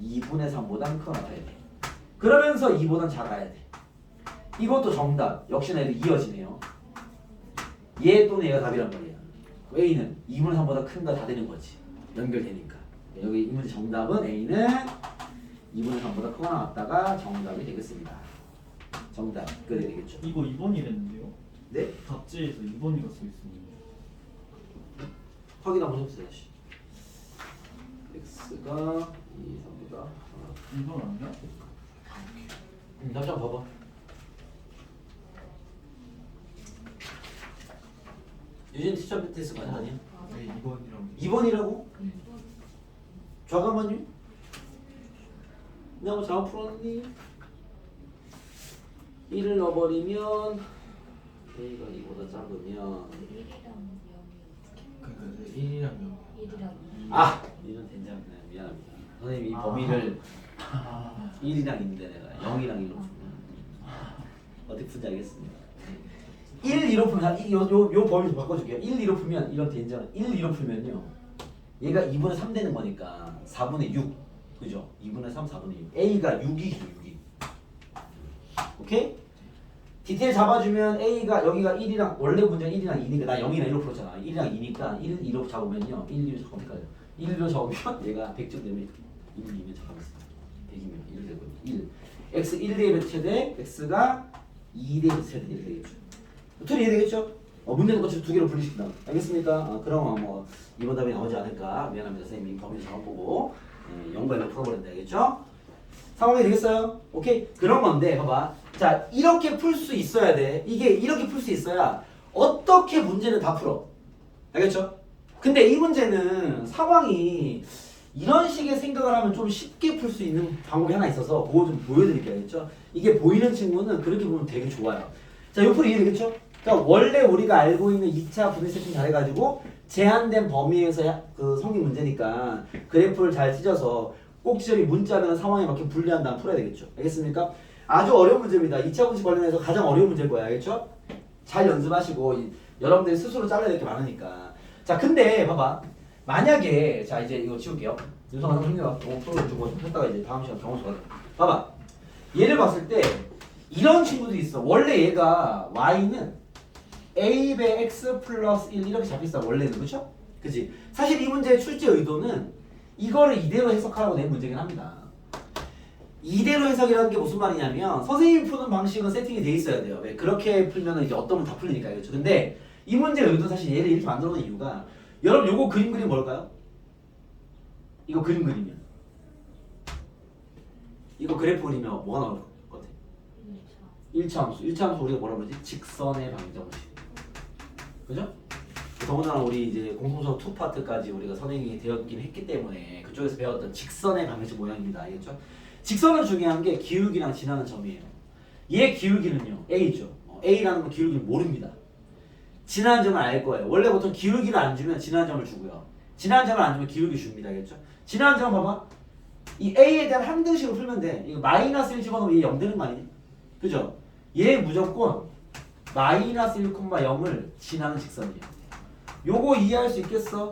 2분의 3보다 크거나 같아야 돼. 그러면서 2보단 작아야 돼. 이것도 정답. 역시나 얘도 이어지네요. 얘 또는 얘가 답이란 말이야. a는 2분의 3보다 큰가 다 되는 거지. 연결되니까. 여기 이 문제 정답은 A는 2분의 3보다 크거나 같다가 정답이 되겠습니다. 정답 그래야 되겠죠. 이거 2번이랬는데요? 네? 답지에서 2번이가 써 있습니다. 확인 한번 해보세요. 다시. x가 2, 3보다 2번 아니야? 다시 한번 봐봐. 유진 티처 테스트 맞아 아니야? 네 2번이라고 2번이라고? 잠깐만요. 내가 뭐 잘못 풀었니? 1을 넣어버리면 A가 2보다 작으면 1이랑 0이 그러니까 1이랑 0 1이랑 아! 이런 된장 미안합니다. 선생님 이 범위를 아, 1이랑 2인데 내가 0이랑 1로 풀면 어떻게 푼지 알겠습니다. 1, 2로 풀면 요 범위 좀 바꿔줄게요. 1, 2로 풀면 이런 된장 1, 2로 풀면요 얘가 2분의 3 되는 거니까 4분의 6 그죠? 2분의 3, 4분의 6 A가 6이죠 6이 오케이? 디테일 잡아주면 A가 여기가 1이랑 원래 문제는 1이랑 2니까 나 0이랑 1로 풀었잖아 1이랑 2니까 1, 2로 잡으면요 1, 2로 잠깐 헷갈려 1로 잡으면 얘가 100점 되면 1, 2면 잠깐만 100이면 1 되고 1 x 1 대입 최대 x가 2 대입 최대 이렇게 되겠죠 틀이 이해되겠죠? 문제는 거치 두 개로 분리시킨다 알겠습니까? 그럼 뭐 이번 답이 나오지 않을까 미안합니다 선생님이 범위를 잘못 보고 0과 1로 풀어버린다 알겠죠? 상황이 되겠어요? 오케이? 그런 건데 봐봐 자 이렇게 풀 수 있어야 돼 이게 이렇게 풀 수 있어야 어떻게 문제는 다 풀어 알겠죠? 근데 이 문제는 상황이 이런 식의 생각을 하면 좀 쉽게 풀 수 있는 방법이 하나 있어서 그거 좀 보여드릴게요 알겠죠? 이게 보이는 친구는 그렇게 보면 되게 좋아요 자 요 풀이 이해되겠죠? 그러니까 원래 우리가 알고 있는 2차 분해 세팅 잘해가지고 제한된 범위에서 그 성립 문제니까 그래프를 잘 찢어서 꼭 지점이 문자면 상황에 맞게 분리한 다음 풀어야 되겠죠. 알겠습니까? 아주 어려운 문제입니다. 2차 분식 관련해서 가장 어려운 문제일 거야. 알겠죠? 잘 연습하시고 여러분들이 스스로 잘라야 될 게 많으니까. 자, 근데 봐봐. 만약에 자 이제 이거 지울게요. 윤성아 선생님과 프로그램 주고 했다가 이제 다음 시간 경험수 가자. 봐봐. 얘를 봤을 때 이런 친구도 있어. 원래 얘가 y는 a 배 x 플러스 1 이렇게 잡혔어. 원래는 그렇죠? 그치? 사실 이 문제의 출제 의도는 이거를 이대로 해석하라고 낸 문제긴 합니다. 이대로 해석이라는 게 무슨 말이냐면 선생님이 푸는 방식은 세팅이 돼 있어야 돼요. 왜? 그렇게 풀면 이제 어떤 건 다 풀리니까 그렇죠. 근데 이 문제의 의도는 사실 얘를 이렇게 만들어 놓은 이유가 여러분 요거 그림 그리면 뭘까요? 이거 그림 그리면 이거 그래프 그리면 뭐가 나올 것 같아? 1차 함수. 1차 함수 우리가 뭐라 그러지? 직선의 방정식. 그죠? 더군다나 우리 이제 공통수학 2파트까지 우리가 선행이 되었긴 했기 때문에 그쪽에서 배웠던 직선의 방정식 모양입니다. 알겠죠? 직선은 중요한 게 기울기랑 지나는 점이에요. 얘 기울기는요. A죠. A라는 건 기울기를 모릅니다. 지나는 점을 알 거예요. 원래 보통 기울기를 안 주면 지나는 점을 주고요. 지나는 점을 안 주면 기울기 줍니다. 알겠죠? 지나는 점 봐봐. 이 A에 대한 항등식으로 풀면 돼. 이거 마이너스 1 집어넣으면 얘 0 되는 거 아니니? 그죠? 얘 무조건 마이너스 1,0을 지나는 직선이에요. 요거 이해할 수 있겠어?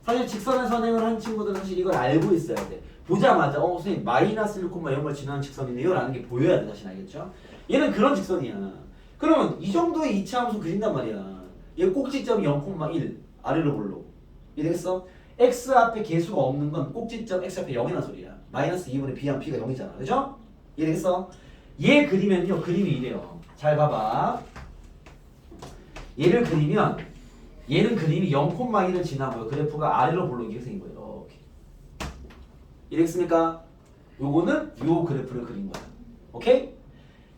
사실 직선의 선행을 한 친구들은 사실 이걸 알고 있어야 돼. 보자마자 선생님 마이너스 1,0을 지나는 직선이네요 라는 게 보여야 돼. 사실 알겠죠? 얘는 그런 직선이야. 그러면 이 정도의 2차 함수 그린단 말이야. 얘 꼭지점이 0,1 아래로 볼로 이해되겠어? x 앞에 개수가 없는 건 꼭지점 x 앞에 0이라는 소리야. 마이너스 2분의 b하면 b가 0이잖아. 그죠? 이해되겠어? 얘 그리면요 그림이 이래요. 잘 봐봐. 얘를 그리면 얘는 그림이 0,1을 지나고요. 그래프가 아래로 볼록 이렇게 생긴 거예요. 이렇게. 이해됐습니까? 요거는 요 그래프를 그린 거야. 오케이?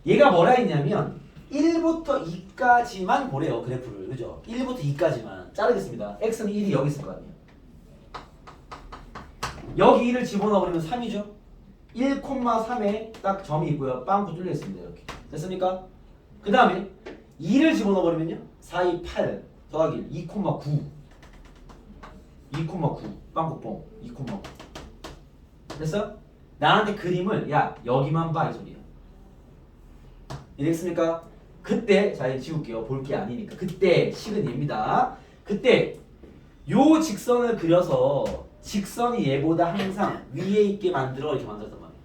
얘가 뭐라 했냐면 1부터 2까지만 보래요. 그래프를. 그죠? 1부터 2까지만. 자르겠습니다. x는 1이 여기 있을 거 아니에요. 여기 1을 집어넣어버리면 3이죠? 1,3에 딱 점이 있고요. 빵꾸 뚫려 있습니다. 이렇게. 됐습니까? 그 다음에 2를 집어넣어버리면요. 4, 2, 8 더하기 2,9 2,9 빵꾸뽕 2,9 됐어? 나한테 그림을 야 여기만 봐 이 소리야. 이해됐습니까? 그때 자 이제 지울게요. 볼 게 아니니까. 그때 식은 얘입니다. 그때 요 직선을 그려서 직선이 얘보다 항상 위에 있게 만들어 이렇게 만들었단 말이에요.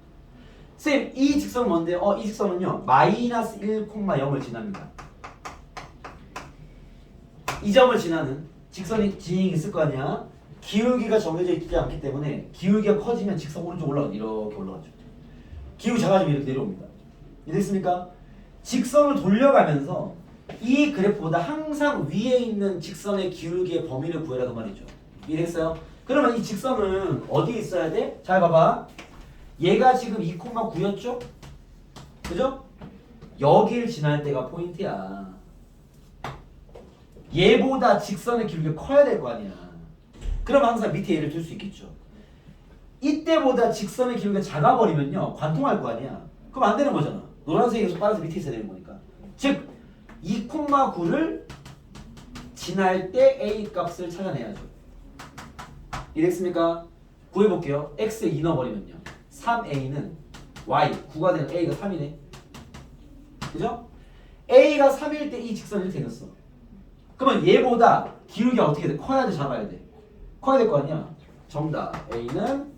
쌤, 이 직선은 뭔데? 이 직선은요 마이너스 1,0을 지납니다. 이 점을 지나는 직선이 있을 거 아니야? 기울기가 정해져 있지 않기 때문에 기울기가 커지면 직선 오른쪽 올라가 이렇게 올라가죠. 기울기 작아지면 이렇게 내려옵니다. 이해됐습니까? 직선을 돌려가면서 이 그래프보다 항상 위에 있는 직선의 기울기의 범위를 구해라 그 말이죠. 이해됐어요? 그러면 이 직선은 어디에 있어야 돼? 잘 봐봐. 얘가 지금 2,9였죠? 그죠? 여길 지날 때가 포인트야. 얘보다 직선의 기울기가 커야 될 거 아니야. 그럼 항상 밑에 얘를 둘 수 있겠죠. 이때보다 직선의 기울기가 작아버리면요 관통할 거 아니야. 그럼 안 되는 거잖아. 노란색에서 빨간색 밑에 있어야 되는 거니까. 즉 2,9를 지날 때 A 값을 찾아내야죠. 이해됐습니까? 구해볼게요. x에 2 넣어버리면요 3a는 y 9가 되는 a가 3이네. 그죠? a가 3일 때 이 직선이 이렇게 생겼어. 그러면 얘보다 기울기가 어떻게 돼? 커야 돼? 작아야 돼? 커야 될 거 아니야? 정답 a는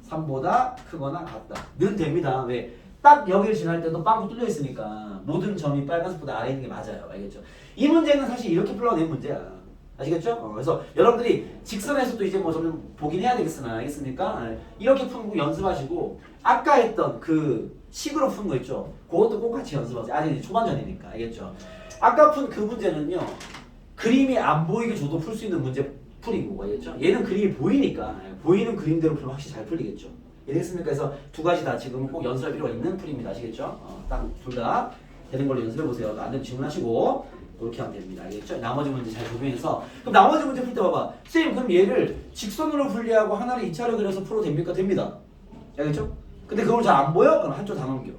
3보다 크거나 같다 는 됩니다. 왜? 딱 여기를 지날 때도 빵꾸 뚫려 있으니까 모든 점이 빨간색보다 아래에 있는 게 맞아요. 알겠죠? 이 문제는 사실 이렇게 풀어낸 문제야. 아시겠죠? 그래서 여러분들이 직선에서도 이제 뭐 좀 보긴 해야 되겠으나 알겠습니까? 이렇게 푸는 거 연습하시고 아까 했던 그 식으로 푼 거 있죠? 그것도 꼭 같이 연습하세요. 아직 초반전이니까 알겠죠? 아까 푼 그 문제는요 그림이 안 보이게 줘도 풀 수 있는 문제 풀이고 알겠죠? 얘는 그림이 보이니까 보이는 그림대로 풀면 확실히 잘 풀리겠죠? 이해됐습니까? 그래서 두 가지 다 지금 꼭 연습할 필요가 있는 풀입니다. 아시겠죠? 딱 둘 다 되는 걸로 연습해 보세요. 안 되면 질문하시고 그렇게 하면 됩니다. 알겠죠? 나머지 문제 잘 적용해서 그럼 나머지 문제 풀 때 봐봐. 선생님 그럼 얘를 직선으로 분리하고 하나를 2차로 그려서 풀어도 됩니까? 됩니다. 알겠죠? 근데 그걸 잘 안 보여? 그럼 한쪽 다 넘겨.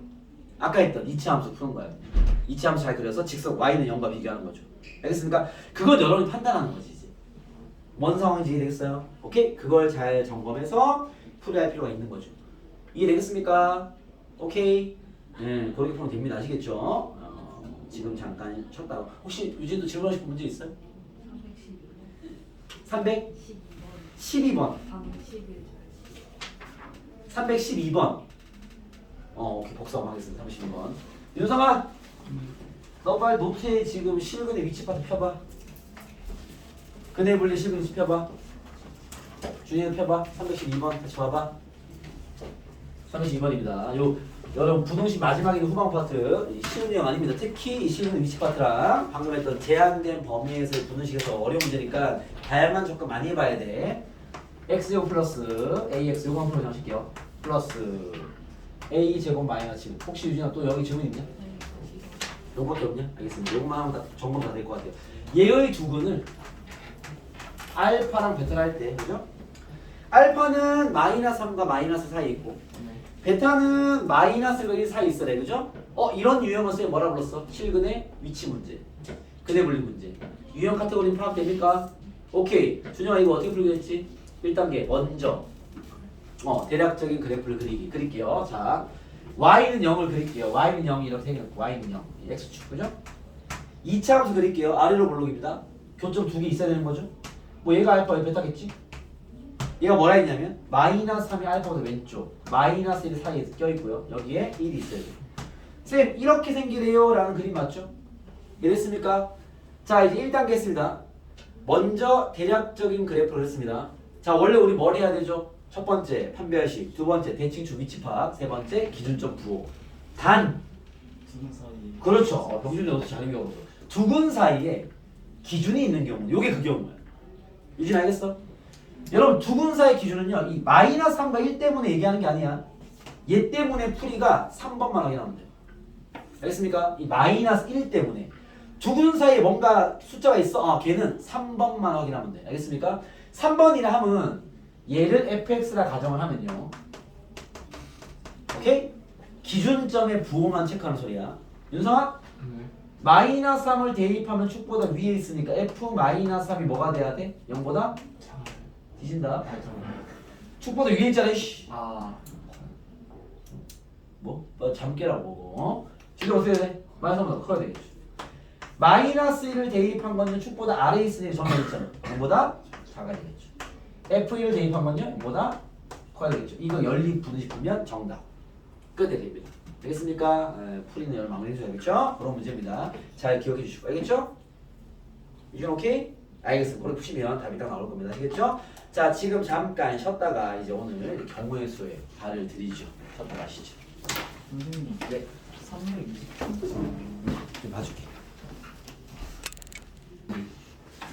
아까 했던 이치함수 푸는 거예요. 이치함수 잘 그려서 직선 y는 0과 비교하는 거죠. 알겠습니까? 그건 여러분이 판단하는 거지 이제. 뭔 상황인지 이해되겠어요? 오케이? 그걸 잘 점검해서 풀어야 할 필요가 있는 거죠. 이해되겠습니까? 오케이? 네, 그렇게 풀면 됩니다. 아시겠죠? 지금 잠깐 쉬었다가 혹시 유진도 질문하실 문제 있어요? 312번 312번 오케이 복사만 하겠습니다. 32번 윤성아 너 빨리 노트에 지금 실근의 위치 파트 펴봐. 근해 분리 실근 위치 펴봐. 준이는 펴봐. 312번 같이 봐봐. 312번입니다. 요 여러분 부등식 마지막에 있는 후방 파트 쉬운 내용 아닙니다. 특히 이 실근 위치 파트랑 방금 했던 제한된 범위에서의 부등식에서 어려운 문제니까 다양한 접근 많이 해봐야 돼. x제곱 플러스 ax 요거 한번 풀어보실게요. 플러스 a제곱 마이너스 7. 혹시 유진아 또 여기 질문 있냐? 요거밖에 없냐? 알겠습니다. 요것만 하면 다 점검 다 될 것 같아요. 얘의 두근을 알파랑 베타를 할 때 그죠? 알파는 마이너스 3과 마이너스 사이에 있고 베타는 마이너스가 1 사이에 있어야 그죠? 이런 유형을 쌤 뭐라 불렀어? 실근의 위치 문제 근해 분리 문제 유형 카테고리는 파악됩니까? 오케이 준영아 이거 어떻게 풀게 됐지? 1단계 먼저 대략적인 그래프를 그릴게요. 자 y는 0을 그릴게요. y는 0이 이렇게 생겼고 y는 0 x축 그죠? 2차 함수 그릴게요. 아래로 볼록입니다. 교점 두 개 있어야 되는 거죠? 뭐 얘가 알파 얘 베타겠지? 얘가 뭐라 했냐면 마이너스 3이 알파보다 왼쪽 마이너스 1 사이에 껴있고요. 여기에 1이 있어야 돼요. 쌤 이렇게 생기래요 라는 그림 맞죠? 이해됐습니까? 자 이제 1단계 했습니다. 먼저 대략적인 그래프를 했습니다. 자 원래 우리 뭘 해야 되죠? 첫 번째 판별식, 두 번째 대칭축 위치 파악, 세 번째 기준점 부호. 단 두분 사이. 그렇죠. 병준이 너도 잘 기억하고 두근 사이에 기준이 있는 경우 요게 그 경우야. 유진 알겠어? 여러분 두근 사이 기준은요 이 마이너스 3과 1 때문에 얘기하는 게 아니야. 얘 때문에 풀이가 3번만 확인하면 돼요. 알겠습니까? 이 마이너스 1 때문에 두근 사이에 뭔가 숫자가 있어? 걔는 3번만 확인하면 돼. 알겠습니까? 3번이라 하면 얘를 fx라 가정을 하면요 오케이? 기준점의 부호만 체크하는 소리야. 윤성아? 마이너스 3을 대입하면 축보다 위에 있으니까 f 마이너스 3이 뭐가 돼야 돼? 0보다? 뒤진다. 축보다 위에 있잖아. 씨. 뭐? 잠 깨라고. 지금 어떻게 해야 돼? 마이너스 3보다 커야 되겠지. 마이너스 1을 대입한 거는 축보다 아래에 있으니까 정말 있잖아. 0보다 작아야 되겠죠. F1을 대입한 건요? 0보다 커야 되겠죠. 이거 연립 분식 풀면 정답. 끝에 됩니다. 되겠습니까? 풀이는 여러분 마무리해 주셔야겠죠? 그런 문제입니다. 잘 기억해 주시고 알겠죠? 유준 오케이? 알겠습니다. 그렇게 푸시면 답이 딱 나올 겁니다. 알겠죠? 자, 지금 잠깐 쉬었다가 이제 오늘 경우의 수에 발을 들이죠. 쉬었다 가시죠. 선생님 네. 320 좀 봐줄게.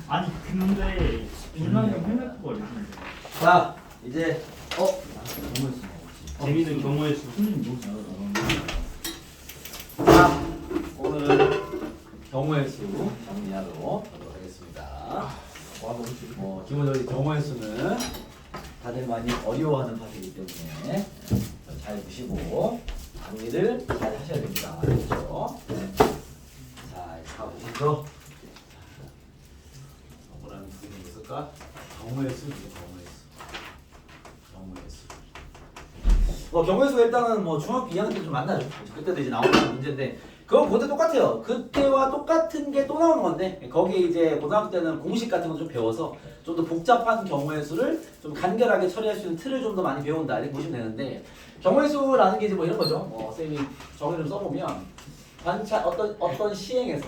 아니 근데 불만이 해낼 거가 있는데 자, 이제 재밌는 경우의 수 선생님 너무 잘하잖아. 자, 오늘 경우의 수 정리하러 가도록 하겠습니다. 기본적으로 경우의 수는 다들 많이 어려워하는 파트이기 때문에 잘 보시고 정리를 잘 하셔야 됩니다. 그렇죠? 자, 가보시죠. 뭐라는 부분이 있을까? 경우의 수죠, 경우의 수. 경우의 수가 일단은 중학교 2학년 때 좀 만나죠. 그때도 이제 나오는 문제인데 그거 그때 똑같아요. 그때와 똑같은 게 또 나오는 건데 거기에 이제 고등학교 때는 공식 같은 거 좀 배워서 좀 더 복잡한 경우의 수를 좀 간결하게 처리할 수 있는 틀을 좀 더 많이 배운다 이렇게 보시면 되는데 경우의 수라는 게 이제 이런 거죠. 쌤이 정의를 좀 써보면 관찰 어떤 시행에서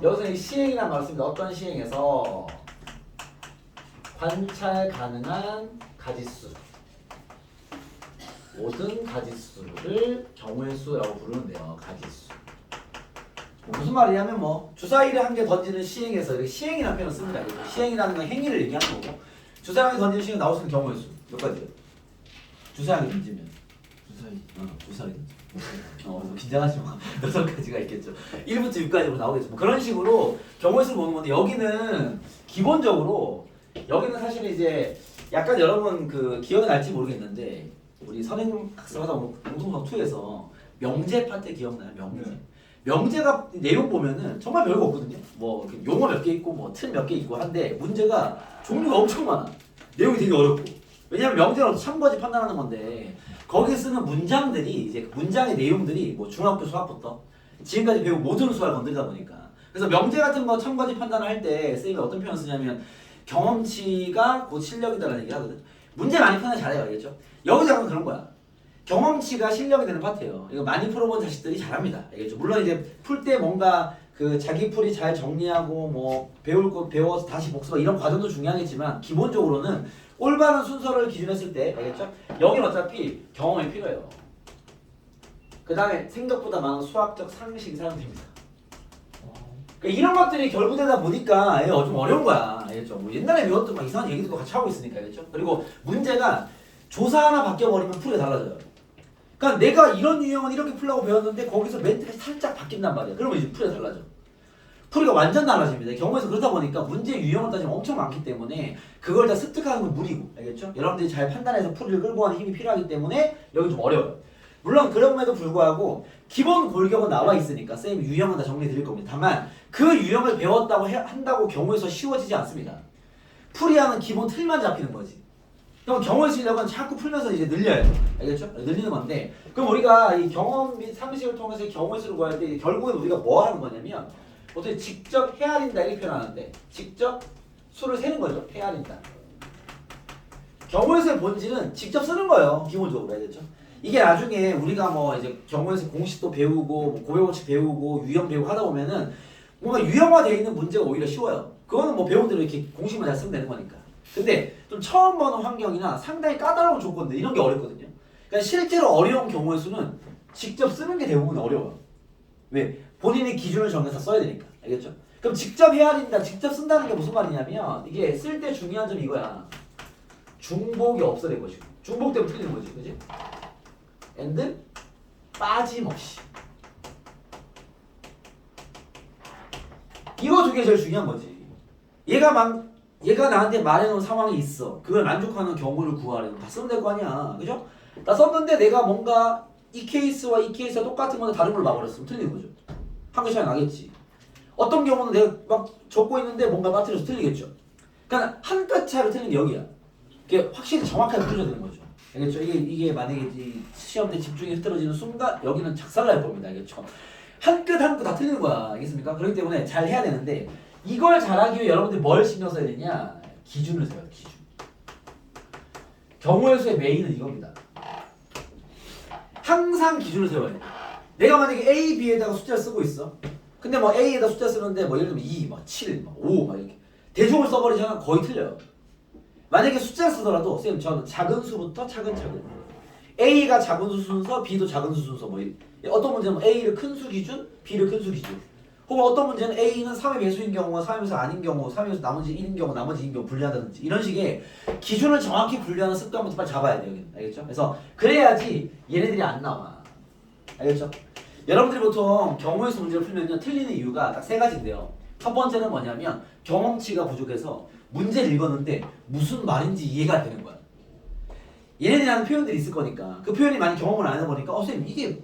여기서 이 시행이라는 말을 씁니다. 어떤 시행에서 관찰 가능한 가지수 모든 가지수를 경우의 수라고 부르는데요. 가지수. 무슨 말이냐면 주사위를 한 개 던지는 시행에서 이렇게 시행이라는 표현을 씁니다. 시행이라는 건 행위를 얘기하는 거고 주사위 한 개 던지는 시행 나올 수 있는 경우의 수 몇 가지요? 주사위 한 개 던지면 주사위 긴장하지 마. 6가지가 있겠죠. 1부터 6까지로 나오겠죠. 그런 식으로 경우의 수를 보는 건데 여기는 기본적으로 여기는 사실 이제 약간 여러분 기억이 날지 모르겠는데 우리 선생님 학습하다 보면 공동성 2에서 명제 파트 기억나요? 명제. 네. 명제가 내용 보면은 정말 별거 없거든요. 용어 몇 개 있고 틀 몇 개 있고 한데 문제가 종류가 엄청 많아. 내용이 되게 어렵고. 왜냐면 명제는 참고지 판단하는 건데 거기 쓰는 문장들이 이제 문장의 내용들이 중학교 수학부터 지금까지 배운 모든 수학을 건드리다 보니까 그래서 명제 같은 거 참고지 판단을 할 때 쌤이 어떤 표현을 쓰냐면 경험치가 곧 실력이다라는 얘기를 하거든. 문제 많이 푸는 잘해요. 알겠죠? 여기서 약간 그런 거야. 경험치가 실력이 되는 파트예요. 이거 많이 풀어본 자식들이 잘합니다. 알겠죠? 물론 이제 풀 때 뭔가 자기 풀이 잘 정리하고 배울 거 배워서 다시 복습 이런 과정도 중요하겠지만 기본적으로는 올바른 순서를 기준했을 때 알겠죠? 여기는 어차피 경험이 필요해요. 그 다음에 생각보다 많은 수학적 상식이 사용됩니다. 그러니까 이런 것들이 결부되다 보니까 좀 어려운 거야. 알겠죠? 옛날에 배웠던 막 이상한 얘기들도 같이 하고 있으니까. 알겠죠? 그리고 문제가 조사 하나 바뀌어버리면 풀이가 달라져요. 그러니까 내가 이런 유형은 이렇게 풀라고 배웠는데 거기서 멘트가 살짝 바뀐단 말이야. 그러면 이제 풀이가 달라져. 풀이가 완전 달라집니다. 경우에서 그러다 보니까 문제 유형을 따지면 엄청 많기 때문에 그걸 다 습득하는 건 무리고. 알겠죠? 여러분들이 잘 판단해서 풀이를 끌고 가는 힘이 필요하기 때문에 여기 좀 어려워요. 물론 그럼에도 불구하고 기본 골격은 나와 있으니까 쌤이 유형은 다 정리해 드릴 겁니다. 다만 그 유형을 배웠다고 한다고 경우에서 쉬워지지 않습니다. 풀이하는 기본 틀만 잡히는 거지. 그럼 경험 실력은 자꾸 풀면서 이제 늘려요. 알겠죠? 늘리는 건데 그럼 우리가 이 경험 및 상식을 통해서 경우의 수를 구할 때 결국엔 우리가 뭐 하는 거냐면 어떻게 직접 헤아린다 이렇게 표현하는데 직접 수를 세는 거죠. 헤아린다. 경우의 수의 본질은 직접 쓰는 거예요. 기본적으로. 알겠죠? 이게 나중에 우리가 이제 경우에서 공식도 배우고 고백 원칙 배우고 유형 배우고 하다 보면은 뭔가 유형화되어 있는 문제가 오히려 쉬워요. 그거는 배운 대로 이렇게 공식만 잘 쓰면 되는 거니까. 근데 좀 처음 보는 환경이나 상당히 까다로운 조건들 이런 게 어렵거든요. 그러니까 실제로 어려운 경우의 수는 직접 쓰는 게 대부분 어려워요. 왜? 본인의 기준을 정해서 써야 되니까. 알겠죠? 그럼 직접 헤아린다, 직접 쓴다는 게 무슨 말이냐면 이게 쓸 때 중요한 점이 이거야. 중복이 없어야 될 것이고. 중복 때문에 틀리는 거지. 그지? and 빠짐없이. 이거 두 개 제일 중요한 거지. 얘가 나한테 말해놓은 상황이 있어. 그걸 만족하는 경우를 구하려면 다 쓰면 될 거 아니야. 그죠? 나 썼는데 내가 뭔가 이 케이스와 이 케이스와 똑같은 건데 다른 걸 막아버렸으면 틀리는 거죠. 한 개 차이 나겠지. 어떤 경우는 내가 막 적고 있는데 뭔가 빠뜨려서 틀리겠죠. 그러니까 한 끗 차이로 틀린 게 여기야. 이게 확실히 정확하게 풀어줘야 되는 거죠. 알겠죠? 이게 만약에 이 시험 때 집중이 흐트러지는 순간 여기는 작살날 겁니다. 알겠죠? 한 끗 한 끗 다 틀리는 거야. 알겠습니까? 그렇기 때문에 잘 해야 되는데 이걸 잘하기 위해 여러분들이 뭘 신경 써야 되냐? 기준을 세워요. 기준. 경우의 수의 메인은 이겁니다. 항상 기준을 세워야 돼. 내가 만약에 A, B에다가 숫자를 쓰고 있어. 근데 뭐 A에다 숫자 쓰는데 뭐 예를 들면 2, 막 7, 막 5, 막 이렇게 대중을 써버리잖아. 거의 틀려요. 만약에 숫자 쓰더라도 쌤 저는 작은 수부터 차근차근 A가 작은 수 순서, B도 작은 수 순서 뭐 어떤 문제는 A를 큰 수 기준, B를 큰 수 기준. 혹은 어떤 문제는 A는 3의 배수인 경우와 3의 배수 아닌 경우, 3의 배수 나머지 1인 경우, 나머지 2인 경우 분리한다든지 이런 식의 기준을 정확히 분류하는 습관부터 빨리 잡아야 돼요. 여기는. 알겠죠? 그래서 그래야지 얘네들이 안 나와. 알겠죠? 여러분들이 보통 경우의 수 문제를 풀면요 틀리는 이유가 딱 세 가지인데요. 첫 번째는 뭐냐면 경험치가 부족해서 문제를 읽었는데 무슨 말인지 이해가 안 되는 거야. 얘네들이 하는 표현들이 있을 거니까 그 표현이 많이 경험을 안 해보니까 선생님 이게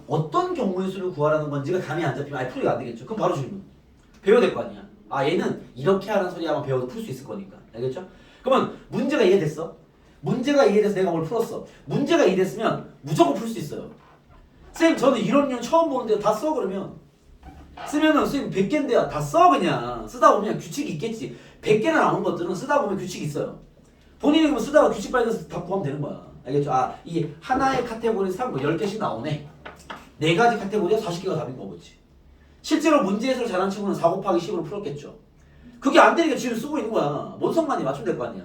어떤 경우의 수를 구하라는 건지가 감이 안 잡히면 아예 풀이가 안 되겠죠. 그럼 바로 질문. 배워야 될 거 아니야. 아 얘는 이렇게 하는 소리 하면 배워도 풀 수 있을 거니까. 알겠죠? 그러면 문제가 이해됐어? 문제가 이해돼서 내가 뭘 풀었어. 문제가 이해됐으면 무조건 풀 수 있어요. 쌤 저는 이런 용 처음 보는데 다 써 그러면 쓰면은 쌤 100개인데 다 써 그냥. 쓰다 보면 규칙이 있겠지. 100개나 나온 것들은 쓰다 보면 규칙이 있어요. 본인이 그러면 쓰다가 규칙 발견해서 다 구하면 되는 거야. 알겠죠? 아 이 하나의 카테고리에서 10개씩 나오네. 4가지 카테고리에 40개가 답인 거겠지. 실제로 문제 해설 잘하는 친구는 4 곱하기 10으로 풀었겠죠. 그게 안 되니까 지금 쓰고 있는 거야. 뭔 상관이 맞추면 될 거 아니야.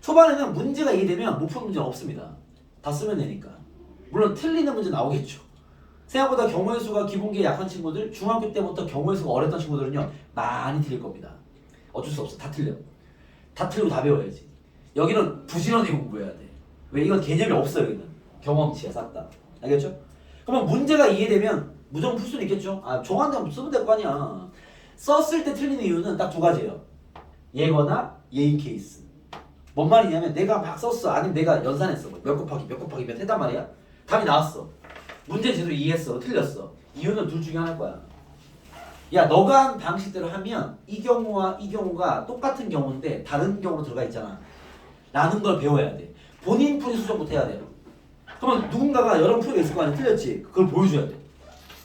초반에는 문제가 이해되면 못 푸는 문제는 없습니다. 다 쓰면 되니까. 물론 틀리는 문제 나오겠죠. 생각보다 경우의 수가 기본기에 약한 친구들, 중학교 때부터 경우의 수가 어렸던 친구들은요 많이 틀릴 겁니다. 어쩔 수 없어. 다 틀려. 다 틀리고 다 배워야지. 여기는 부지런히 공부해야 돼. 왜? 이건 개념이 없어요. 여기는 경험치야 싹 다. 알겠죠? 그러면 문제가 이해되면 무조건 풀 수는 있겠죠. 아 정한데 쓰면 될 거 아니야. 썼을 때 틀리는 이유는 딱 2가지예요. 예거나 예인 케이스. 뭔 말이냐면 내가 막 썼어. 아니면 내가 연산했어. 몇 곱하기 몇 했단 말이야. 답이 나왔어. 문제 제대로 이해했어. 틀렸어. 이유는 둘 중에 하나일 거야. 야 너가 한 방식대로 하면 이 경우와 이 경우가 똑같은 경우인데 다른 경우로 들어가 있잖아. 라는 걸 배워야 돼. 본인 풀이 수정부터 해야 돼요. 그러면 누군가가 여러 풀이가 있을 거 아니야. 틀렸지. 그걸 보여줘야 돼.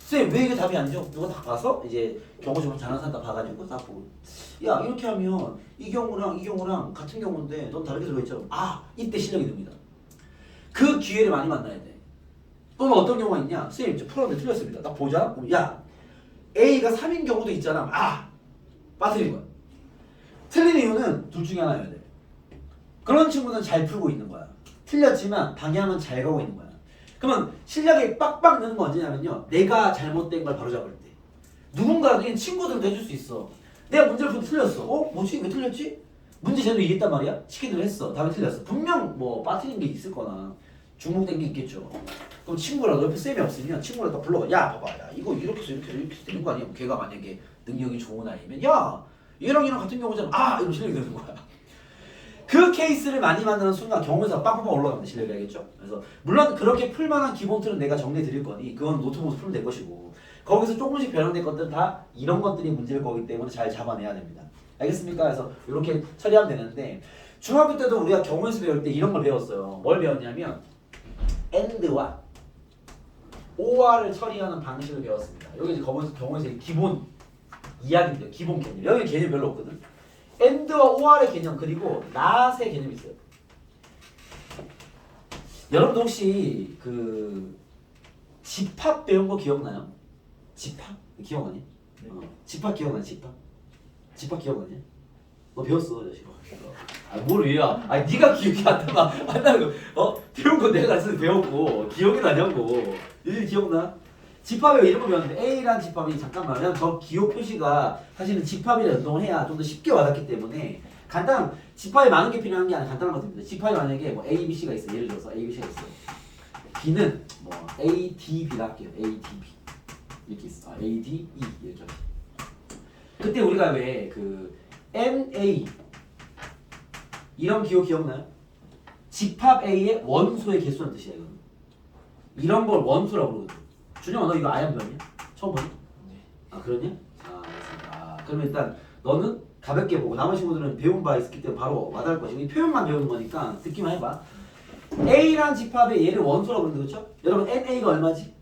쌤 왜 이게 답이 아니죠? 누가 다 봐서 이제 경우 좀 잘하는 사람 다 봐가지고 딱 보고 야 이렇게 하면 이 경우랑 같은 경우인데 넌 다르게 들어있잖아. 아 이때 실력이 듭니다. 그 기회를 많이 만나야 돼. 또는 어떤 경우가 있냐? 선생님 저 풀었는데 틀렸습니다. 딱 보자. 그럼 야 A가 3인 경우도 있잖아. 아 빠뜨린 거야. 틀린 이유는 둘 중에 하나여야 돼. 그런 친구는 잘 풀고 있는 거야. 틀렸지만 방향은 잘 가고 있는 거야. 그러면 실력이 빡빡 느는 건 언제냐면요. 내가 잘못된 걸 바로잡을 때. 누군가는 친구들도 해줄 수 있어. 내가 문제를 풀고 틀렸어. 어? 뭐지? 왜 틀렸지? 문제 제대로 이해했단 말이야? 시키대로 했어. 답이 틀렸어. 분명 뭐 빠뜨린 게 있을 거나 중복된 게 있겠죠. 그럼 친구라도 옆에 쌤이 없으면 친구라도 불러가. 야 봐봐. 야 이거 이렇게 해서 이렇게 되는 거 아니야? 걔가 만약에 능력이 좋은 아이면 야 얘랑 같은 경우잖아. 아 이런 실력이 되는 거야. 그 케이스를 많이 만드는 순간 경우에서 빵빵 올라갑니다. 실력이. 알겠죠? 그래서 물론 그렇게 풀만한 기본 틀은 내가 정리해 드릴 거니 그건 노트북에서 풀면 될 것이고 거기서 조금씩 변형된 것들은 다 이런 것들이 문제일 거기 때문에 잘 잡아내야 됩니다. 알겠습니까? 그래서 이렇게 처리하면 되는데 중학교 때도 우리가 경우에서 배울 때 이런 걸 배웠어요. 뭘 배웠냐면 AND와 OR을 처리하는 방식을 배웠습니다. 여기 이제 경우에서 기본 이야기인데요. 기본 개념. 여기 개념 별로 없거든. AND와 OR의 개념 그리고 NOT의 개념이 있어요. 여러분도 혹시 그 집합 배운 거 기억나요? 집합? 기억나니? 네. 집합 기억나? 집합 기억나니? 너 배웠어, 자식아. 뭘 왜야? 아니 네가 기억이 안 나. 안 나는 거. 배운 거 내가 가르쳐서 배웠고 기억이 나냐고. 이 기억나? 집합에 이런 거 배웠는데 A라는 집합이 잠깐만 그냥 저 기호 표시가 사실은 집합이라 연동을 해야 좀 더 쉽게 와닿기 때문에 간단 집합에 많은 게 필요한 게 아니라 간단한 것입니다. 집합이 만약에 뭐 A, B, C가 있어. 예를 들어서 A, B, C가 있어. B는 뭐 A, D, B라 할게요. A, D, B 이렇게 있어. A, D, E 이렇게. 그때 우리가 왜 그 NA 이런 기호 기억나요? 집합 A의 원소의 개수라는 뜻이야. 이건. 이런 걸 원소라고 그러거든. 준영아 너 이거 아야 배웠냐? 처음 보니? 네. 아 그러냐? 아 알겠습니다. 아, 그러면 일단 너는 가볍게 보고 나머지 친구들은 배운 바 있기 때문에 바로 와닿을 것이고 이 표현만 배우는 거니까 듣기만 해봐. A란 집합의 얘를 원소라고 그러는데 그렇죠? 여러분 NA가 얼마지?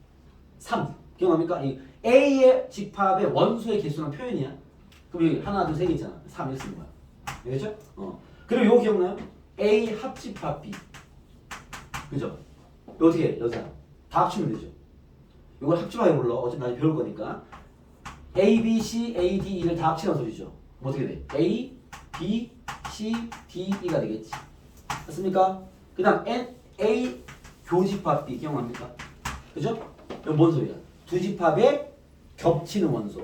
3 기억납니까? 이 A의 집합의 원소의 개수란 표현이야. 그럼 여기 하나 둘 세 개 있잖아. 3 이렇게 쓰는 거야. 알겠죠? 그리고 이거 기억나요? A 합집합 B 그죠? 이거 어떻게 해? 연산 다 합치면 되죠. 이걸 합집합에 불러. 어차피 나중에 배울 거니까 A, B, C, A, D, E를 다 합치는 소리죠. 그럼 어떻게 돼? A, B, C, D, E가 되겠지. 맞습니까? 그 다음 A 교집합 B 기억납니까? 그죠? 이건 뭔 소리야? 두 집합의 겹치는 원소.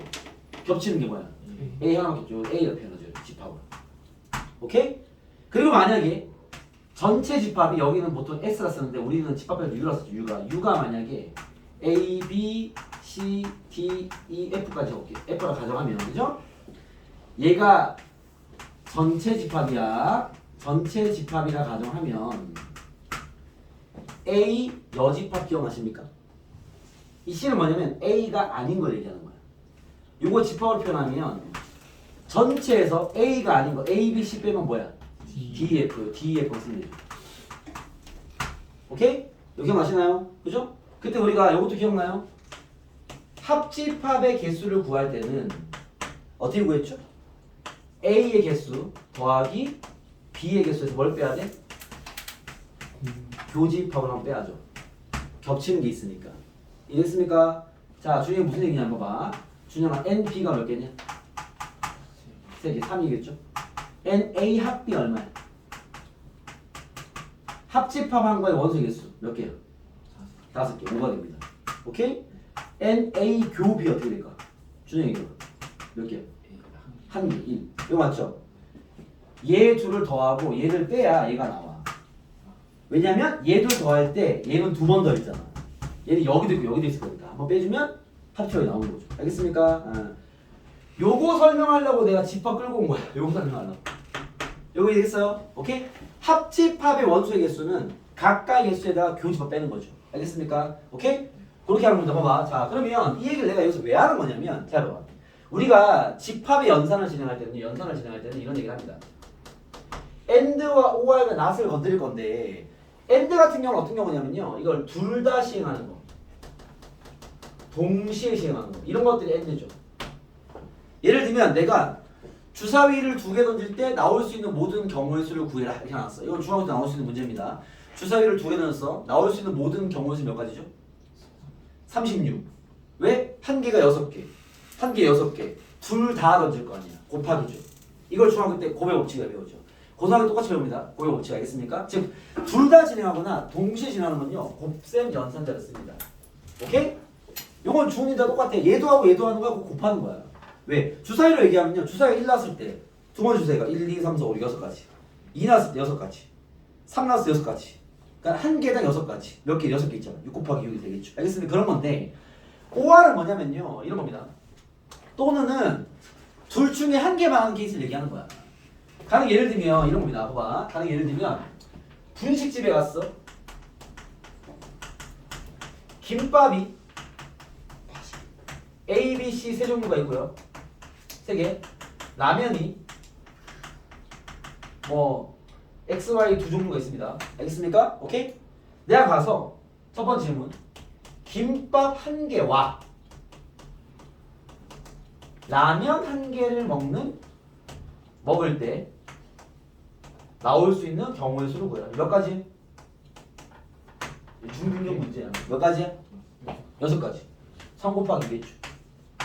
겹치는 게 뭐야? A 하나만 겹쳐. A라 표현하죠. 집합을. 오케이? 그리고 만약에 전체 집합이 여기는 보통 S라 쓰는데 우리는 집합에서 U라 쓰죠. U가 만약에 A, B, C, D, E, F까지 올게. F라 가정하면 그죠? 얘가 전체 집합이야. 전체 집합이라 가정하면 A 여집합 기억나십니까? 이 C는 뭐냐면 A가 아닌 걸 얘기하는 거야. 요거 집합을 표현하면 전체에서 A가 아닌 거 A, B, C 빼면 뭐야? D, F, D, F 쓰면 되죠. 오케이? 이거 기억나시나요? 그죠? 그때 우리가 이것도 기억나요? 합집합의 개수를 구할 때는 어떻게 구했죠? A의 개수 더하기 B의 개수에서 뭘 빼야 돼? 교집합을 한번 빼야죠. 겹치는 게 있으니까. 이해됐습니까? 자, 준영이 무슨 얘기냐 한번 봐. 준영아, NB가 몇 개냐? 3개, 3이겠죠? NA 합 B 얼마야? 합집합한 거의 원소 개수 몇 개야? 5개, 5가 됩니다. 오케이? NA 교 B 어떻게 될까? 준영이 이거 몇 개야? 1개, 1. 이거 맞죠? 얘 둘을 더하고 얘를 빼야 얘가 나와. 왜냐면 얘들 더할 때 얘는 2번 더 있잖아. 얘는 여기도 있고 여기도 있을 거니까 한번 빼주면 합쳐이 나오는 거죠. 알겠습니까? 요거 설명하려고 내가 집합 끌고 온 거야. 요거 설명하려고. 요거 이해했어요? 오케이? 합집합의 원소의 개수는 각각의 개수에다가 교집합 빼는 거죠. 알겠습니까? 오케이? 그렇게 하는 겁니다. 봐봐. 자, 그러면 이 얘기를 내가 여기서 왜 하는 거냐면, 자, 봐봐. 우리가 집합의 연산을 진행할 때는 이런 얘기를 합니다. AND와 OR과 not을 건드릴 건데, AND 같은 경우는 어떤 경우냐면요. 이걸 둘 다 시행하는 거. 동시에 시행하는 거. 이런 것들이 AND죠. 예를 들면 내가 주사위를 2개 던질 때 나올 수 있는 모든 경우의 수를 구해라. 이렇게 나왔어. 이건 중학교 때 나올 수 있는 문제입니다. 주사위를 2개 던졌어. 나올 수 있는 모든 경우의 수 몇 가지죠? 36. 왜? 한 개가 6개. 한 개 6개. 둘 다 던질 거 아니야. 곱하기죠. 이걸 중학교 때 곱의 법칙을 배우죠. 고등학교 똑같이 배웁니다. 곱의 법칙 알겠습니까? 즉, 둘 다 진행하거나 동시에 진행하는 건요. 곱셈 연산자를 씁니다. 오케이? 요건 중은이다 똑같아. 얘도 하고 얘도 하는 거야. 곱하는 거야. 왜? 주사위로 얘기하면요. 주사위가 1 나왔을 때 두 번째 주사위가 1, 2, 3, 4, 5, 6, 6가지. 2 나왔을 때 6가지. 3 나왔을 때 6가지. 그러니까 한 개당 6가지. 몇 개? 6개 있잖아. 6 곱하기 6이 되겠죠. 알겠습니까? 그런 건데 OR은 뭐냐면요. 이런 겁니다. 또는은 둘 중에 한 개만 하는 케이스를 얘기하는 거야. 가령 예를 들면 이런 겁니다. 봐봐. 가령 예를 들면 분식집에 갔어. 김밥이 A, B, C 세 종류가 있고요. 3개. 라면이 뭐 X, Y 두 종류가 있습니다. 알겠습니까? 오케이? 내가 가서 첫 번째 질문. 김밥 1개와 라면 1개를 먹을 때 나올 수 있는 경우의 수를 구해라. 몇 가지? 중등급 문제야. 몇 가지야? 6가지. 3 곱하기 2겠죠.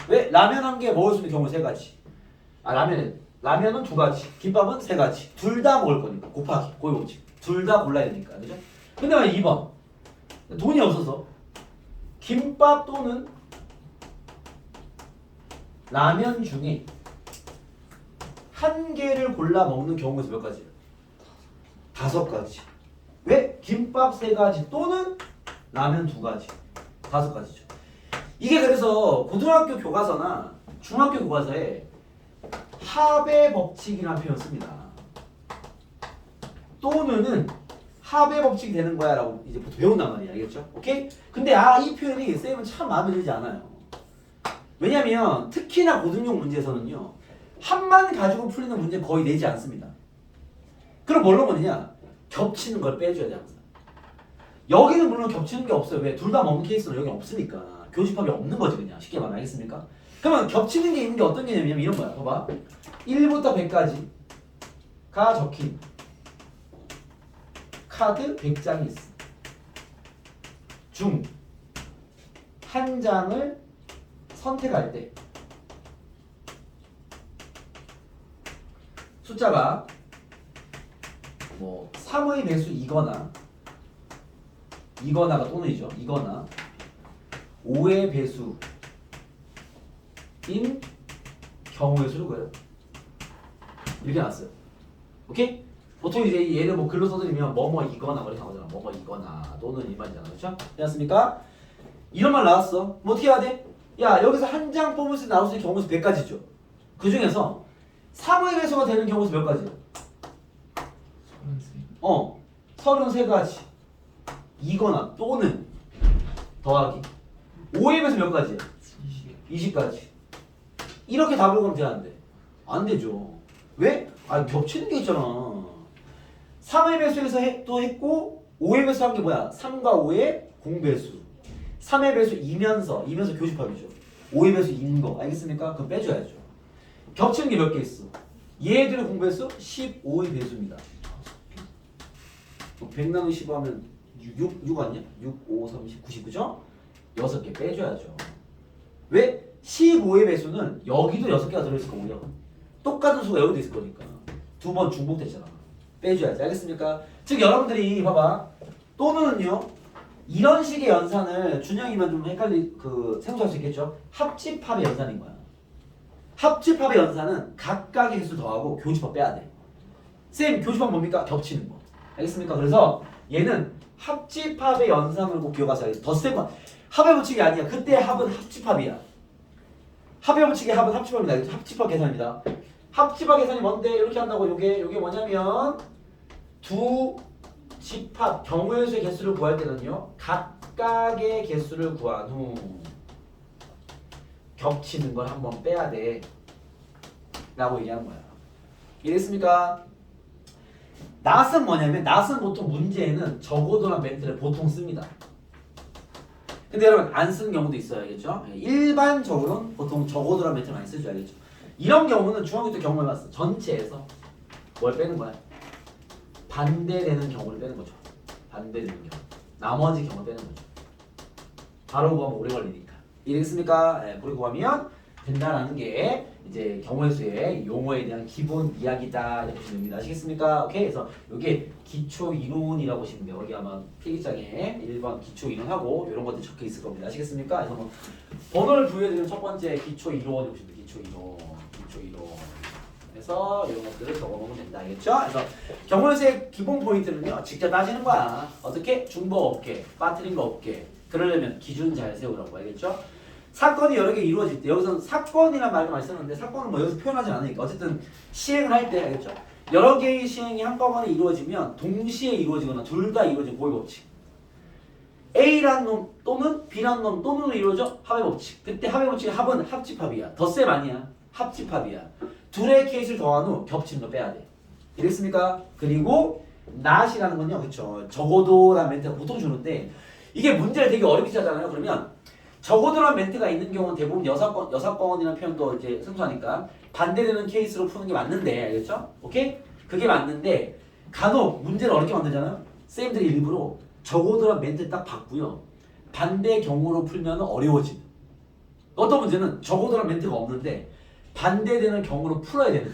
왜? 라면 1개 먹을 수 있는 경우 3가지. 라면은 2가지. 김밥은 3가지. 둘 다 먹을 거니까. 곱하기. 고의 법칙. 둘 다 골라야 되니까. 그죠? 근데 만약 2번. 돈이 없어서 김밥 또는 라면 중에 1개를 골라 먹는 경우가 몇 가지예요? 5가지. 왜? 김밥 3가지 또는 라면 2가지. 5가지죠. 이게 그래서 고등학교 교과서나 중학교 교과서에 합의 법칙이라는 표현 씁니다. 또는은 합의 법칙이 되는 거야 라고 이제 보통 배운단 말이야. 알겠죠? 오케이? 근데 이 표현이 쌤은 참 마음에 들지 않아요. 왜냐면 특히나 고등용 문제에서는요. 합만 가지고 풀리는 문제 거의 내지 않습니다. 그럼 뭘로 보느냐? 겹치는 걸 빼줘야 돼 항상. 여기는 물론 겹치는 게 없어요. 왜? 둘 다 먹는 케이스는 여기 없으니까. 교집합이 없는 거지 그냥. 쉽게 말하면 알겠습니까? 그러면 겹치는 게 있는 게 어떤 개념이냐면 이런 거야. 봐봐. 1부터 100까지가 적힌 카드 100장이 있어. 중 한 장을 선택할 때 숫자가 뭐 3의 배수이거나 이거나가 또는이죠. 이거나 5의 배수인 경우의 수를 구해요. 이렇게 나왔어요. 오케이? 보통 이제 얘를 뭐 글로 써드리면 뭐뭐 이거나 이렇게 나오잖아. 뭐뭐 이거나 또는 이 말이잖아. 그렇죠? 되었습니까? 이런 말 나왔어. 뭐 어떻게 해야 돼? 야 여기서 한 장 뽑을 수 나올 수 있는 경우 수 100가지죠. 그 중에서 3의 배수가 되는 경우 수 몇 가지야? 33가지. 이거나 또는 더하기 5의 배수 몇 가지야? 20가지. 이렇게 답을 그럼 돼야 안 돼? 안 되죠. 왜? 아 겹치는 게 있잖아. 3의 배수에서 또 했고 5의 배수 한 게 뭐야? 3과 5의 공배수. 3의 배수 이면서 교집합이죠. 5의 배수 인 거 알겠습니까? 그럼 빼줘야죠. 겹치는 게 몇 개 있어? 얘들의 공배수 15의 배수입니다. 100 나누기 15 하면 6 아니야? 6, 5, 30, 90 그죠? 6개 빼줘야죠. 왜? 15의 배수는 여기도 6개가 들어있을 거고요. 똑같은 수가 여기도 있을 거니까 두 번 중복됐잖아. 빼줘야지. 알겠습니까? 즉 여러분들이 봐봐. 또는요 이런 식의 연산을 준영이만 좀 생소할 수 있겠죠? 합집합의 연산인 거야. 합집합의 연산은 각각의 개수 더하고 교집합 빼야 돼. 쌤 교집합 뭡니까? 겹치는 거. 알겠습니까? 그래서 얘는 합집합의 연산을 꼭 기억하셔야 돼. 덧셈 합의 법칙이 아니야. 그때 합은 합집합이야. 합의 법칙의 합은 합집합입니다. 합집합 계산입니다. 합집합 계산이 뭔데? 이렇게 한다고 요게 뭐냐면 두 집합 경우의 수의 개수를 구할 때는요 각각의 개수를 구한 후 겹치는 걸 한번 빼야 돼 라고 얘기하는 거야. 이해됐습니까? 낫은 뭐냐면 낫은 보통 문제에는 적어도란 멘트를 보통 씁니다. 근데 여러분 안 쓰는 경우도 있어요. 알겠죠? 일반적으로는 보통 적어도란 멘트를 많이 쓰죠. 알겠죠? 이런 경우는 중학교 때 경험해봤어. 전체에서 뭘 빼는 거야? 반대되는 경우를 빼는 거죠. 반대되는 경우. 나머지 경우를 빼는 거죠. 바로 구하면 오래 걸리니까. 이해됐습니까? 네, 바로 구하면 된다라는 게 이제 경우의 수의 용어에 대한 기본 이야기다 이렇게 보시면 됩니다. 아시겠습니까? 오케이. 그래서 이게 기초 이론이라고 보시면 돼요. 여기 아마 필기장에 1번 기초 이론하고 이런 것들 적혀 있을 겁니다. 아시겠습니까? 그래서 뭐 번호를 부여드리는 첫 번째 기초 이론 보시면 돼요. 기초 이론. 그래서 이런 것들을 적어놓으면 된다. 알겠죠? 그래서 경우의 수의 기본 포인트는요. 직접 따지는 거야. 어떻게? 중복 없게, 빠뜨린 거 없게. 그러려면 기준 잘 세우라고. 알겠죠? 사건이 여러 개 이루어질 때 여기서는 사건이란 말을 많이 쓰는데 사건은 뭐 여기서 표현하지 않으니까 어쨌든 시행을 할 때 알겠죠? 여러 개의 시행이 한꺼번에 이루어지면 동시에 이루어지거나 둘 다 이루어지는 고의 법칙. A라는 놈 또는 B라는 놈 또는 이루어져 합의 법칙. 그때 합의 법칙의 합은 합집합이야. 덧셈 아니야. 합집합이야. 둘의 케이스를 더한 후 겹치는 거 빼야 돼. 이랬습니까? 그리고 not이라는 건요. 그쵸? 적어도라는 멘트가 보통 주는데 이게 문제를 되게 어렵게 하잖아요. 그러면 적어도란 멘트가 있는 경우는 대부분 여사건이라는 표현도 이제 생소하니까 반대되는 케이스로 푸는 게 맞는데 알겠죠? 오케이? 그게 맞는데 간혹 문제를 어렵게 만들잖아요? 쌤들이 일부러 적어도란 멘트 딱 받고요 반대 경우로 풀면 어려워지는 어떤 문제는 적어도란 멘트가 없는데 반대되는 경우로 풀어야 되는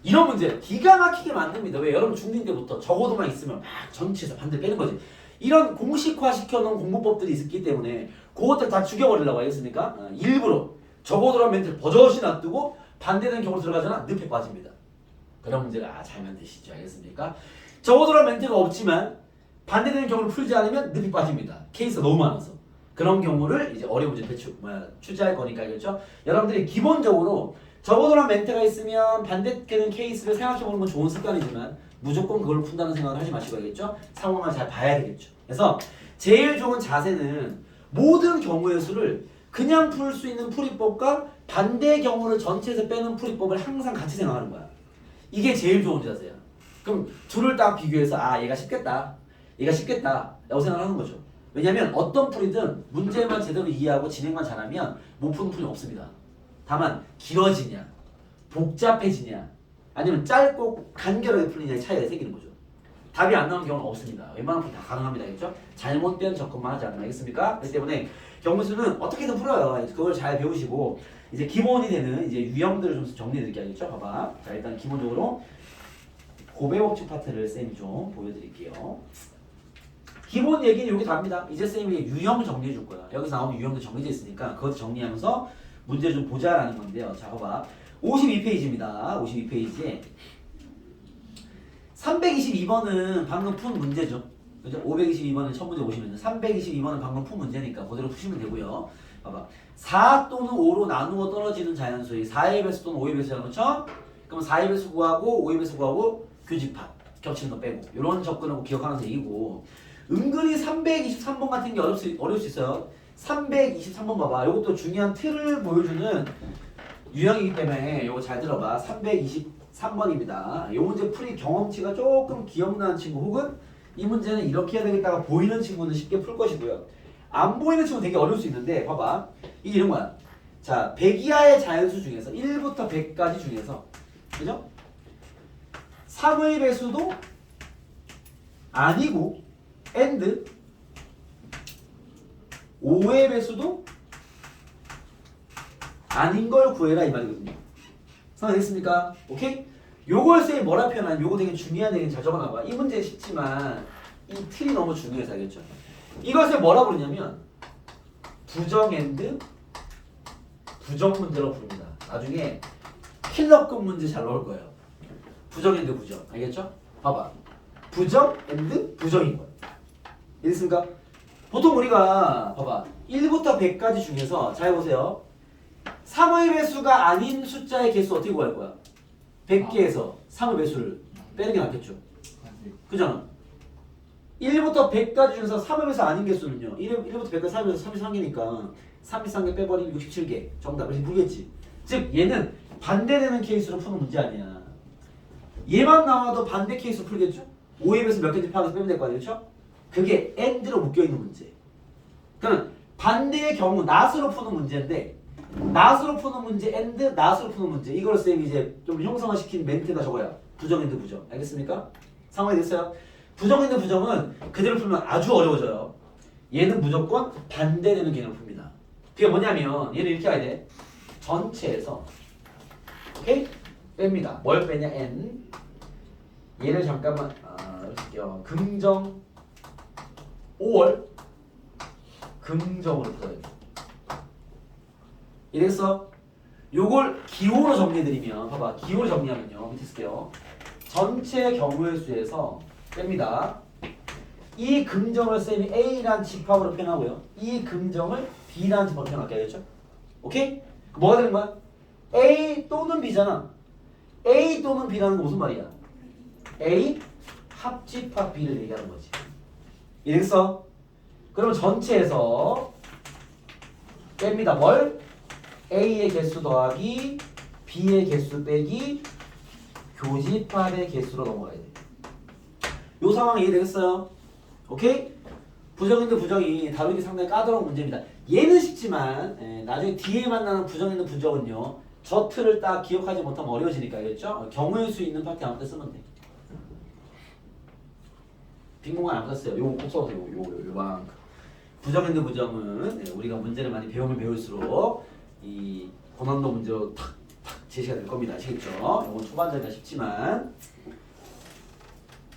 이런 문제 기가 막히게 만듭니다. 왜? 여러분 중2 때부터 적어도만 있으면 막 전체에서 반대를 빼는 거지. 이런 공식화 시켜놓은 공부법들이 있기 때문에 그것들 다 죽여버리려고 알겠습니까? 일부러 적어도란 멘트를 버젓이 놔두고 반대되는 경우로 들어가잖아. 늪에 빠집니다. 그런 문제를 잘 만드시죠. 알겠습니까? 적어도란 멘트가 없지만 반대되는 경우를 풀지 않으면 늪에 빠집니다. 케이스가 너무 많아서. 그런 경우를 이제 어려운 문제 출제할 거니까 알겠죠? 여러분들이 기본적으로 적어도란 멘트가 있으면 반대되는 케이스를 생각해보는 건 좋은 습관이지만 무조건 그걸 푼다는 생각을 하지 마시고 알겠죠? 상황을 잘 봐야 되겠죠. 그래서 제일 좋은 자세는 모든 경우의 수를 그냥 풀 수 있는 풀이법과 반대 경우를 전체에서 빼는 풀이법을 항상 같이 생각하는 거야. 이게 제일 좋은 자세야. 그럼 둘을 딱 비교해서 아 얘가 쉽겠다. 얘가 쉽겠다. 라고 생각하는 거죠. 왜냐면 어떤 풀이든 문제만 제대로 이해하고 진행만 잘하면 못 푸는 풀이 없습니다. 다만 길어지냐 복잡해지냐 아니면 짧고 간결하게 풀리냐의 차이가 생기는 거죠. 답이 안 나오는 경우는 없습니다. 웬만한 풀이 다 가능합니다. 알겠죠? 잘못된 접근만 하지 않으면 알겠습니까? 그렇기 때문에 경우수는 어떻게든 풀어요. 그걸 잘 배우시고 이제 기본이 되는 이제 유형들을 좀 정리해 드릴게요. 알겠죠? 봐봐. 자, 일단 기본적으로 고배법칙 파트를 쌤이 좀 보여드릴게요. 기본 얘기는 여기 답니다. 이제 쌤이 유형 정리해 줄 거야. 여기서 나오는 유형도 정리되어 있으니까 그것도 정리하면서 문제를 좀 보자라는 건데요. 자, 봐봐. 52페이지입니다. 52페이지에 322번은 방금 푼 문제죠. 그죠? 522번은 첫 문제 보시면 322번은 방금 푼 문제니까 그대로 푸시면 되고요. 봐봐. 4 또는 5로 나누어 떨어지는 자연수의 4의 배수 또는 5의 배수야. 그렇죠? 그럼 4의 배수 구하고 5의 배수 구하고 교집합. 겹치는 거 빼고. 이런 접근하고 기억하면서 얘기고. 은근히 323번 같은 게 어려울 수 있어요. 323번 봐봐. 이것도 중요한 틀을 보여주는 유형이기 때문에 이거 잘 들어봐. 323번입니다. 이 문제 풀이 경험치가 조금 기억나는 친구 혹은 이 문제는 이렇게 해야 되겠다가 보이는 친구는 쉽게 풀 것이고요. 안 보이는 친구는 되게 어려울 수 있는데 봐봐. 이게 이런 거야. 자, 100 이하의 자연수 중에서 1부터 100까지 중에서 그죠? 3의 배수도 아니고 and 5의 배수도 아닌 걸 구해라 이 말이거든요. 상황됐습니까? 오케이? 요걸 쌤이 뭐라 표현하냐면 요거 되게 중요한 얘기는 잘 적어놔봐. 이 문제 쉽지만 이 틀이 너무 중요해서 알겠죠? 이것을 뭐라 부르냐면 부정 and 부정 문제로 부릅니다. 나중에 킬러급 문제 잘 나올 거예요. 부정 and 부정. 알겠죠? 봐봐. 부정 and 부정인 거예요. 이해됐습니까? 보통 우리가 봐봐. 1부터 100까지 중에서 잘 보세요. 3의 배수가 아닌 숫자의 개수 어떻게 구할 거야? 100개에서 3의 배수를 빼는 게 낫겠죠. 그잖아. 1부터 100까지 중에서 3의 배수 아닌 개수는요. 1부터 100까지 3의 배수 33개니까 33개 빼버리면 67개. 정답. 그래서 모르겠지. 즉 얘는 반대되는 케이스로 푸는 문제 아니야. 얘만 나와도 반대 케이스로 풀겠죠? 5의 배수 몇 개인지 파악해서 빼면 될 거 아니에요? 그렇죠? 그게 and로 묶여있는 문제. 그러면 반대의 경우 not으로 푸는 문제인데 not으로 푸는 문제 and not으로 푸는 문제 이걸 쌤이 이제 좀 형성화시킨 멘트가 저거야. 부정 and 부정. 알겠습니까? 상황이 됐어요? 부정 and 부정은 그대로 풀면 아주 어려워져요. 얘는 무조건 반대되는 개념을 풉니다. 그게 뭐냐면 얘를 이렇게 해야 돼. 전체에서 오케이? 뺍니다. 뭘 빼냐? n 얘를 잠깐만 긍정 5월 긍정으로 풀어야 돼. 이래서 요걸 기호로 정리해드리면 봐봐. 기호로 정리하면요. 밑에 쓸게요. 전체 경우의 수에서 뺍니다. 이 긍정을 쌤이 A라는 집합으로 표현하고요. 이 긍정을 B라는 집합으로 표현할게. 알겠죠? 오케이? 뭐가 되는 거야? A 또는 B잖아. A 또는 B라는 건 무슨 말이야? A 합집합 B를 얘기하는 거지. 이래서 그럼 전체에서 뺍니다. 뭘? A의 개수 더하기 B의 개수 빼기 교집합의 개수로 넘어가야 돼. 요 상황 이해되겠어요? 오케이? 부정인데 부정이 다루기 상당히 까다로운 문제입니다. 얘는 쉽지만 나중에 뒤에 만나는 부정인데 부정은요. 저 틀을 딱 기억하지 못하면 어려워지니까 알겠죠? 경우의 수 있는 파트 아무 때 쓰면 돼. 빈 공간 안 썼어요. 요거 꼭 써보세요. 요만큼. 부정인데 부정은 우리가 문제를 많이 배우면 배울수록 이 고난도 문제로 탁탁 제시가 될 겁니다. 아시겠죠? 이건 초반전이라 쉽지만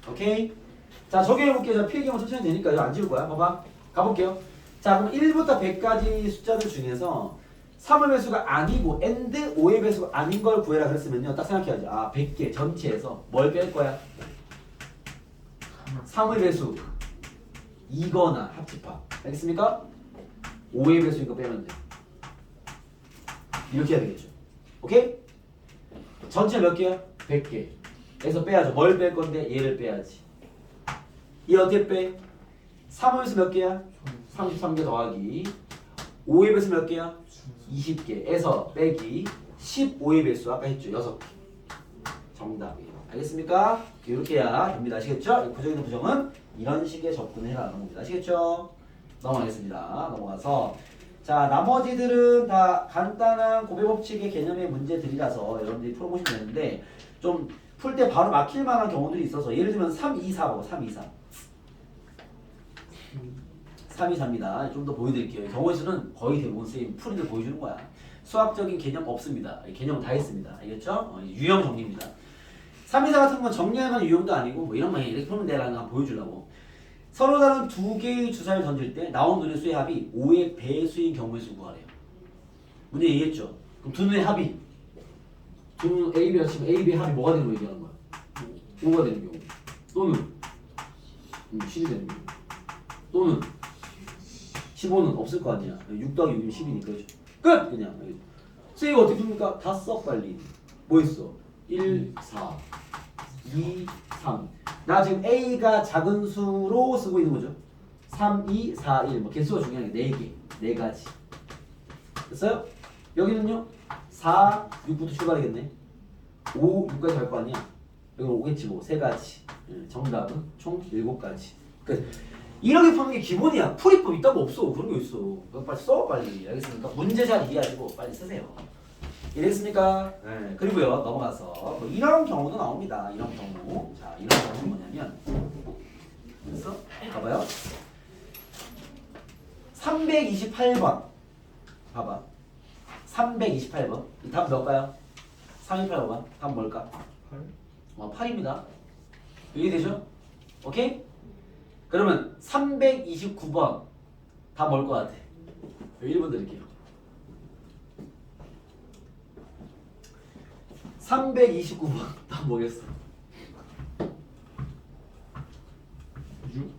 오케이? 자 적용해볼게요. 자 필기만 천천히 되니까 이거 안 지울 거야. 봐봐. 가볼게요. 자 그럼 1부터 100까지 숫자들 중에서 3의 배수가 아니고 and 5의 배수가 아닌 걸 구해라 그랬으면요. 딱 생각해야지. 아 100개 전체에서 뭘 뺄 거야? 3의 배수 이거나 합집합. 알겠습니까? 5의 배수니까 빼면 돼. 이렇게 해야 되겠죠. 오케이? 전체 몇 개야? 100개. 그래서 빼야죠. 뭘 뺄 건데? 얘를 빼야지. 얘 어떻게 빼? 3의 배수 몇 개야? 33개 더하기 5의 배수 몇 개야? 20개에서 빼기 15의 배수 아까 했죠. 6개. 정답이에요. 알겠습니까? 이렇게 해야 됩니다. 아시겠죠? 부정이나 부정은 이런 식의 접근을 해라는 겁니다. 아시겠죠? 넘어가겠습니다. 넘어가서 자 나머지들은 다 간단한 고배법칙의 개념의 문제들이라서 여러분들이 풀어보시면 되는데 좀 풀 때 바로 막힐 만한 경우들이 있어서 예를 들면 3, 2, 4 봐봐. 3, 2, 4 3, 2, 4입니다. 좀 더 보여드릴게요. 경우의 수는 거의 대부분 쌤 풀이를 보여주는 거야. 수학적인 개념 없습니다. 개념 다 있습니다. 알겠죠? 유형 정리입니다. 324 같은 건 정리할 만한 유형도 아니고 뭐 이런 거 이렇게 풀면 되라는 거 보여주려고. 서로 다른 두 개의 주사를 던질 때 나온 눈의 수의 합이 5의 배수인 경우의 수 구하래요. 문제 얘기했죠? 그럼 두 눈의 합이 두 눈 A, B라 치면 A, B의 합이 뭐가 되는 거 얘기하는 거야? 5가 되는 경우 또는 10이 되는 경우 또는 15는 없을 거 아니야. 6 더하기 6이면 10이니까 그렇죠? 끝! 그냥 수익 어떻게 풉니까? 다 써 빨리. 뭐 있어? 1, 4 2, 3 나 지금 A가 작은 수로 쓰고 있는 거죠. 3, 2, 4, 1 뭐 개수가 중요한 게 4개 4가지 됐어요? 여기는요 4, 6부터 출발하겠네. 5, 6까지 갈 거 아니야. 여기는 오겠지 뭐 3가지. 정답은 총 7가지. 끝. 이렇게 푸는 게 기본이야. 풀이법 있다고 없어. 그런 거 있어. 그거 빨리 써 빨리. 알겠습니까? 문제 잘 이해하시고 빨리 쓰세요. 이해됐습니까? 네. 그리고요 넘어가서 뭐 이런 경우도 나옵니다. 이런 경우. 자 이런 경우는 뭐냐면 됐어? 봐봐요. 328번 봐봐. 328번 이 답 몇일까요? 328번 답 뭘까? 8입니다. 이해되죠? 오케이? 그러면 329번 다 뭘 것 같아? 1번 드릴게요. 329번 다 뭐겠어? 6?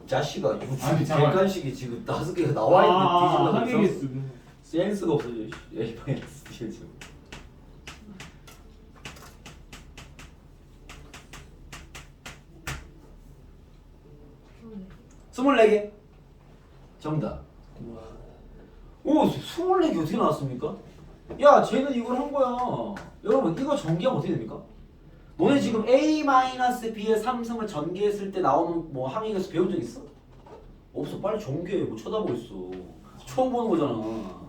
자식아 아니, 유튜브 잠깐만. 객관식이 지금 5개가 나와 있는데 뒤질라고 하겠어. 센스가 없어. 에이파이스 지금. 그러네. 24개 정답. 오 24개 어떻게 나왔습니까? 야 쟤는 이걸 한 거야. 여러분 이거 전개하면 어떻게 됩니까? 너네 지금 A-B의 삼성을 전개했을 때 나오는 뭐 항의에서 배운 적 있어? 없어. 빨리 전개해. 뭐 쳐다보고 있어. 처음 보는 거잖아.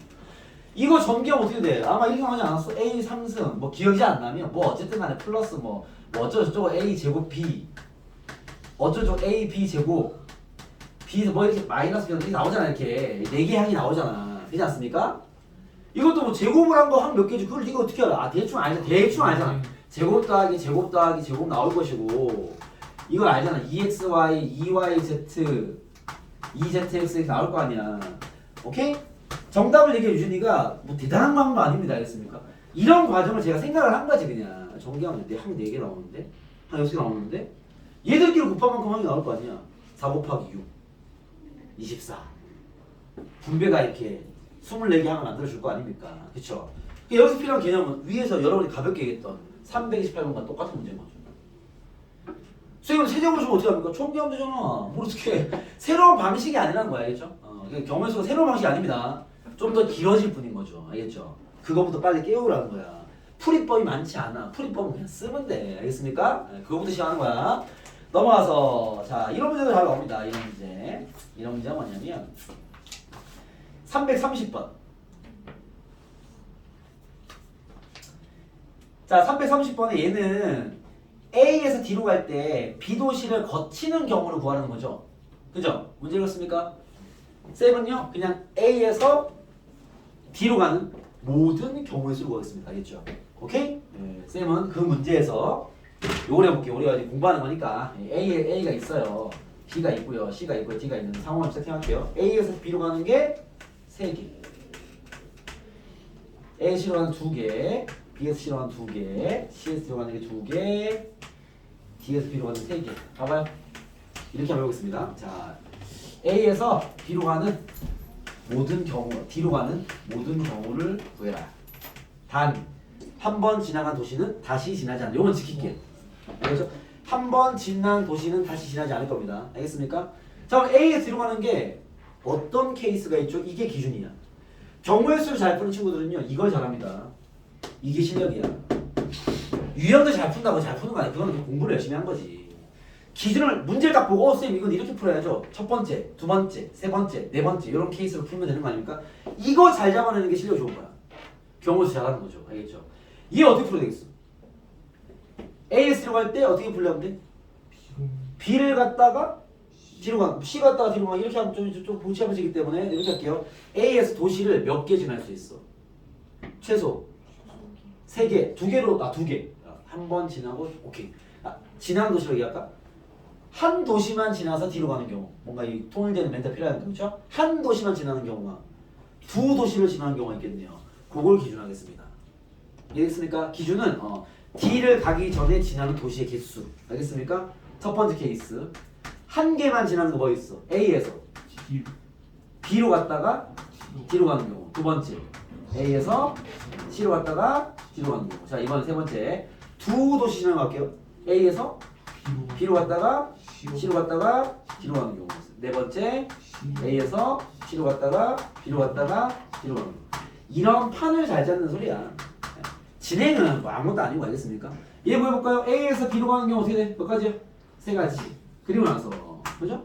이거 전개하면 어떻게 돼? 아마 이렇게 하지 않았어? A 3승 뭐 기억이 안 나면 뭐 어쨌든 간에 플러스 뭐 어쩌고저쩌고 A 제곱 B 어쩌고저쩌고 A B 제곱 B 뭐 이렇게 마이너스 이렇게 나오잖아. 이렇게 4개 항이 나오잖아. 되지 않습니까? 이것도 뭐 제곱을 한 거 한 몇 개지. 그걸 네가 어떻게 알아? 아 대충 알잖아. 대충 알잖아. 제곱 더하기 제곱 더하기 제곱 나올 것이고 이걸 알잖아. 2xy, 2yz, 2zx 이렇게 나올 거 아니야. 오케이? 정답을 얘기해 주시니까 뭐 대단한 방법 아닙니다. 알겠습니까? 이런 과정을 제가 생각을 한 거지 그냥. 전개하면 한 4개 나오는데 한 6개 나오는데 얘들끼리 곱한 만큼 항이 나올 거 아니야. 4 곱하기 6 24 분배가 이렇게 24개 하나 만들어줄 거 아닙니까? 그쵸? 여기서 필요한 개념은 위에서 여러분이 가볍게 얘기했던 328번과 똑같은 문제인 거죠. 선생님 세제곱을 주면 어떻게 합니까? 총계하면 되잖아. 뭐 어떻게 새로운 방식이 아니라는 거야. 알겠죠? 경우의 수가 새로운 방식이 아닙니다. 좀 더 길어질 뿐인 거죠. 알겠죠? 그거부터 빨리 깨우라는 거야. 풀이법이 많지 않아. 풀이법은 그냥 쓰면 돼. 알겠습니까? 그거부터 시작하는 거야. 넘어가서 자 이런 문제도 잘 나옵니다. 이런 문제. 이런 문제가 뭐냐면 330번. 자 330번에 얘는 A에서 D로 갈 때 B 도시를 거치는 경우를 구하는 거죠. 그죠? 문제 읽었습니까? 쌤은요 그냥 A에서 D로 가는 모든 경우의 수를 구하겠습니다. 알겠죠? 오케이? 네, 쌤은 그 문제에서 요걸 해볼게요. 우리가 이제 공부하는 거니까 A가 있어요. B가 있고요. C가 있고요. D가 있는 상황을 세팅할게요. A에서 B로 가는 게 3개. A에서 C로 가는 2개. B에서 C로 가는 2개. C에서 D로 가는 게 2개. D에서 B로 가는 3개. 봐봐요. 이렇게 한번 해보겠습니다. 자, A에서 B로 가는 모든 경우, D로 가는 모든 경우를 구해라. 단 한 번 지나간 도시는 다시 지나지 않는다. 이건 지킬게. 알겠죠? 한 번 지난 도시는 다시 지나지 않을 겁니다. 알겠습니까? 자, 그럼 A에서 D로 가는 게 어떤 케이스가 있죠? 이게 기준이야. 경우의 수를 잘 푸는 친구들은요, 이걸 잘합니다. 이게 실력이야. 유형도 잘 푼다고 잘 푸는 거 아니야. 그거는 공부를 열심히 한 거지. 기준을 문제를 딱 보고 선생님 이건 이렇게 풀어야죠. 첫 번째, 두 번째, 세 번째, 네 번째 이런 케이스로 풀면 되는 거 아닙니까? 이거 잘 잡아내는 게 실력이 좋은 거야. 경우수 잘하는 거죠. 알겠죠? 얘 어떻게 풀어야 되겠어? AS로 갈 때 어떻게 풀려면 돼? B를 갖다가 D로 가, C 갔다가 D로 가 이렇게 하면 좀 복잡해지기 때문에 이렇게 할게요. A에서 도시를 몇 개 지날 수 있어? 최소 3개, 2개로, 2개. 한 번 지나고, 오케이. 지나는 도시로 얘기할까? 한 도시만 지나서 뒤로 가는 경우. 뭔가 이 통일되는 멘트 필요한 거죠? 한 도시만 지나는 경우가 2도시를 지나는 경우가 있겠네요. 그걸 기준하겠습니다. 이해됐습니까? 기준은 D를 가기 전에 지나는 도시의 개수. 알겠습니까? 첫 번째 케이스. 한 개만 지나는 거 뭐 있어? A에서 B로 갔다가 D로 가는 경우. 두 번째. A에서 C로 갔다가 D로 가는 경우. 자, 이번에 세 번째. 2도시 지나는 거 할게요. A에서 B로 갔다가 C로 갔다가 D로 가는 경우. 네 번째. A에서 C로 갔다가 B로 갔다가 D로 가는 경우. 이런 판을 잘 잡는 소리야. 진행은 뭐 아무것도 아니고 알겠습니까? 얘 뭐 해볼까요? A에서 B로 가는 경우 어떻게 돼? 몇 가지요? 3가지. 그리고 나서 그죠?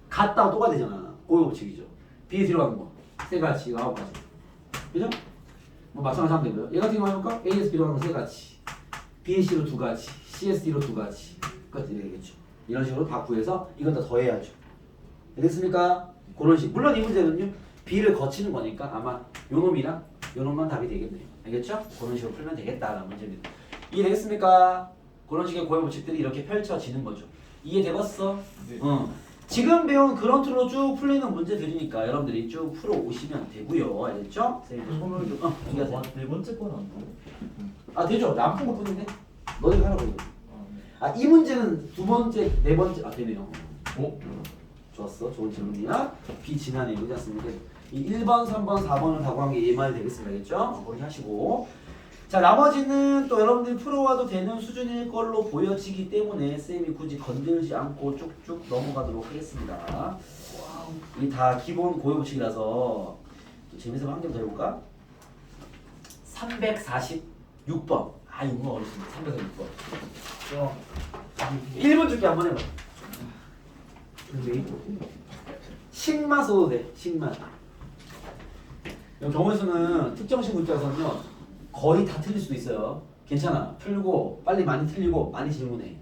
갔다가 또 가야 되잖아. 고유 법칙이죠. B에 D로 가는 거 3가지, 9가지. 그죠? 뭐 마찬가지 하면 되고요. 얘 같은 경우 해볼까? A에서 B로 가는 거 3가지. B에 C로 2가지. C에서 D로 2가지. 끝까지 되겠죠. 이런 식으로 다 구해서 이건 다 더해야죠. 알겠습니까? 그런 식. 물론 이 문제는요. B를 거치는 거니까 아마 요 놈이랑 요 놈만 답이 되겠네요. 알겠죠? 그런 식으로 풀면 되겠다라는 문제입니다. 이해되겠습니까? 그런 식의 고유 법칙들이 이렇게 펼쳐지는 거죠. 이해되겠어? 네. 지금 배운 그런 틀로 쭉 풀리는 문제들이니까 여러분들이 쭉 풀어 오시면 되고요. 알겠죠? 선생님 손을 좀 준비하세요. 네 번째 거는 안 돼요? 아 되죠? 나쁜 것 뿐인데 너희가 하라고 이거. 아, 네. 이 문제는 두 번째, 네 번째 되네요. 어? 좋았어. 좋은 질문이야. 비지난해 그렇지 않습니까? 이 1번, 3번, 4번을 다 구한 게 얘만이 되겠습니다. 알겠죠? 그렇게 하시고. 자, 나머지는 또 여러분들이 풀어와도 되는 수준일 걸로 보여지기 때문에 쌤이 굳이 건들지 않고 쭉쭉 넘어가도록 하겠습니다. 이 다 기본 고유 법칙이라서 또 재밌어 한 개 더 해볼까? 346번. 아, 이거 어렵습니다. 346번. 1번 줄게 한번 해봐. 식마 써도 돼. 식마. 경우의 수는 특정 식물 입장에서는요 거의 다 틀릴 수도 있어요. 괜찮아. 풀고 빨리 많이 틀리고 많이 질문해.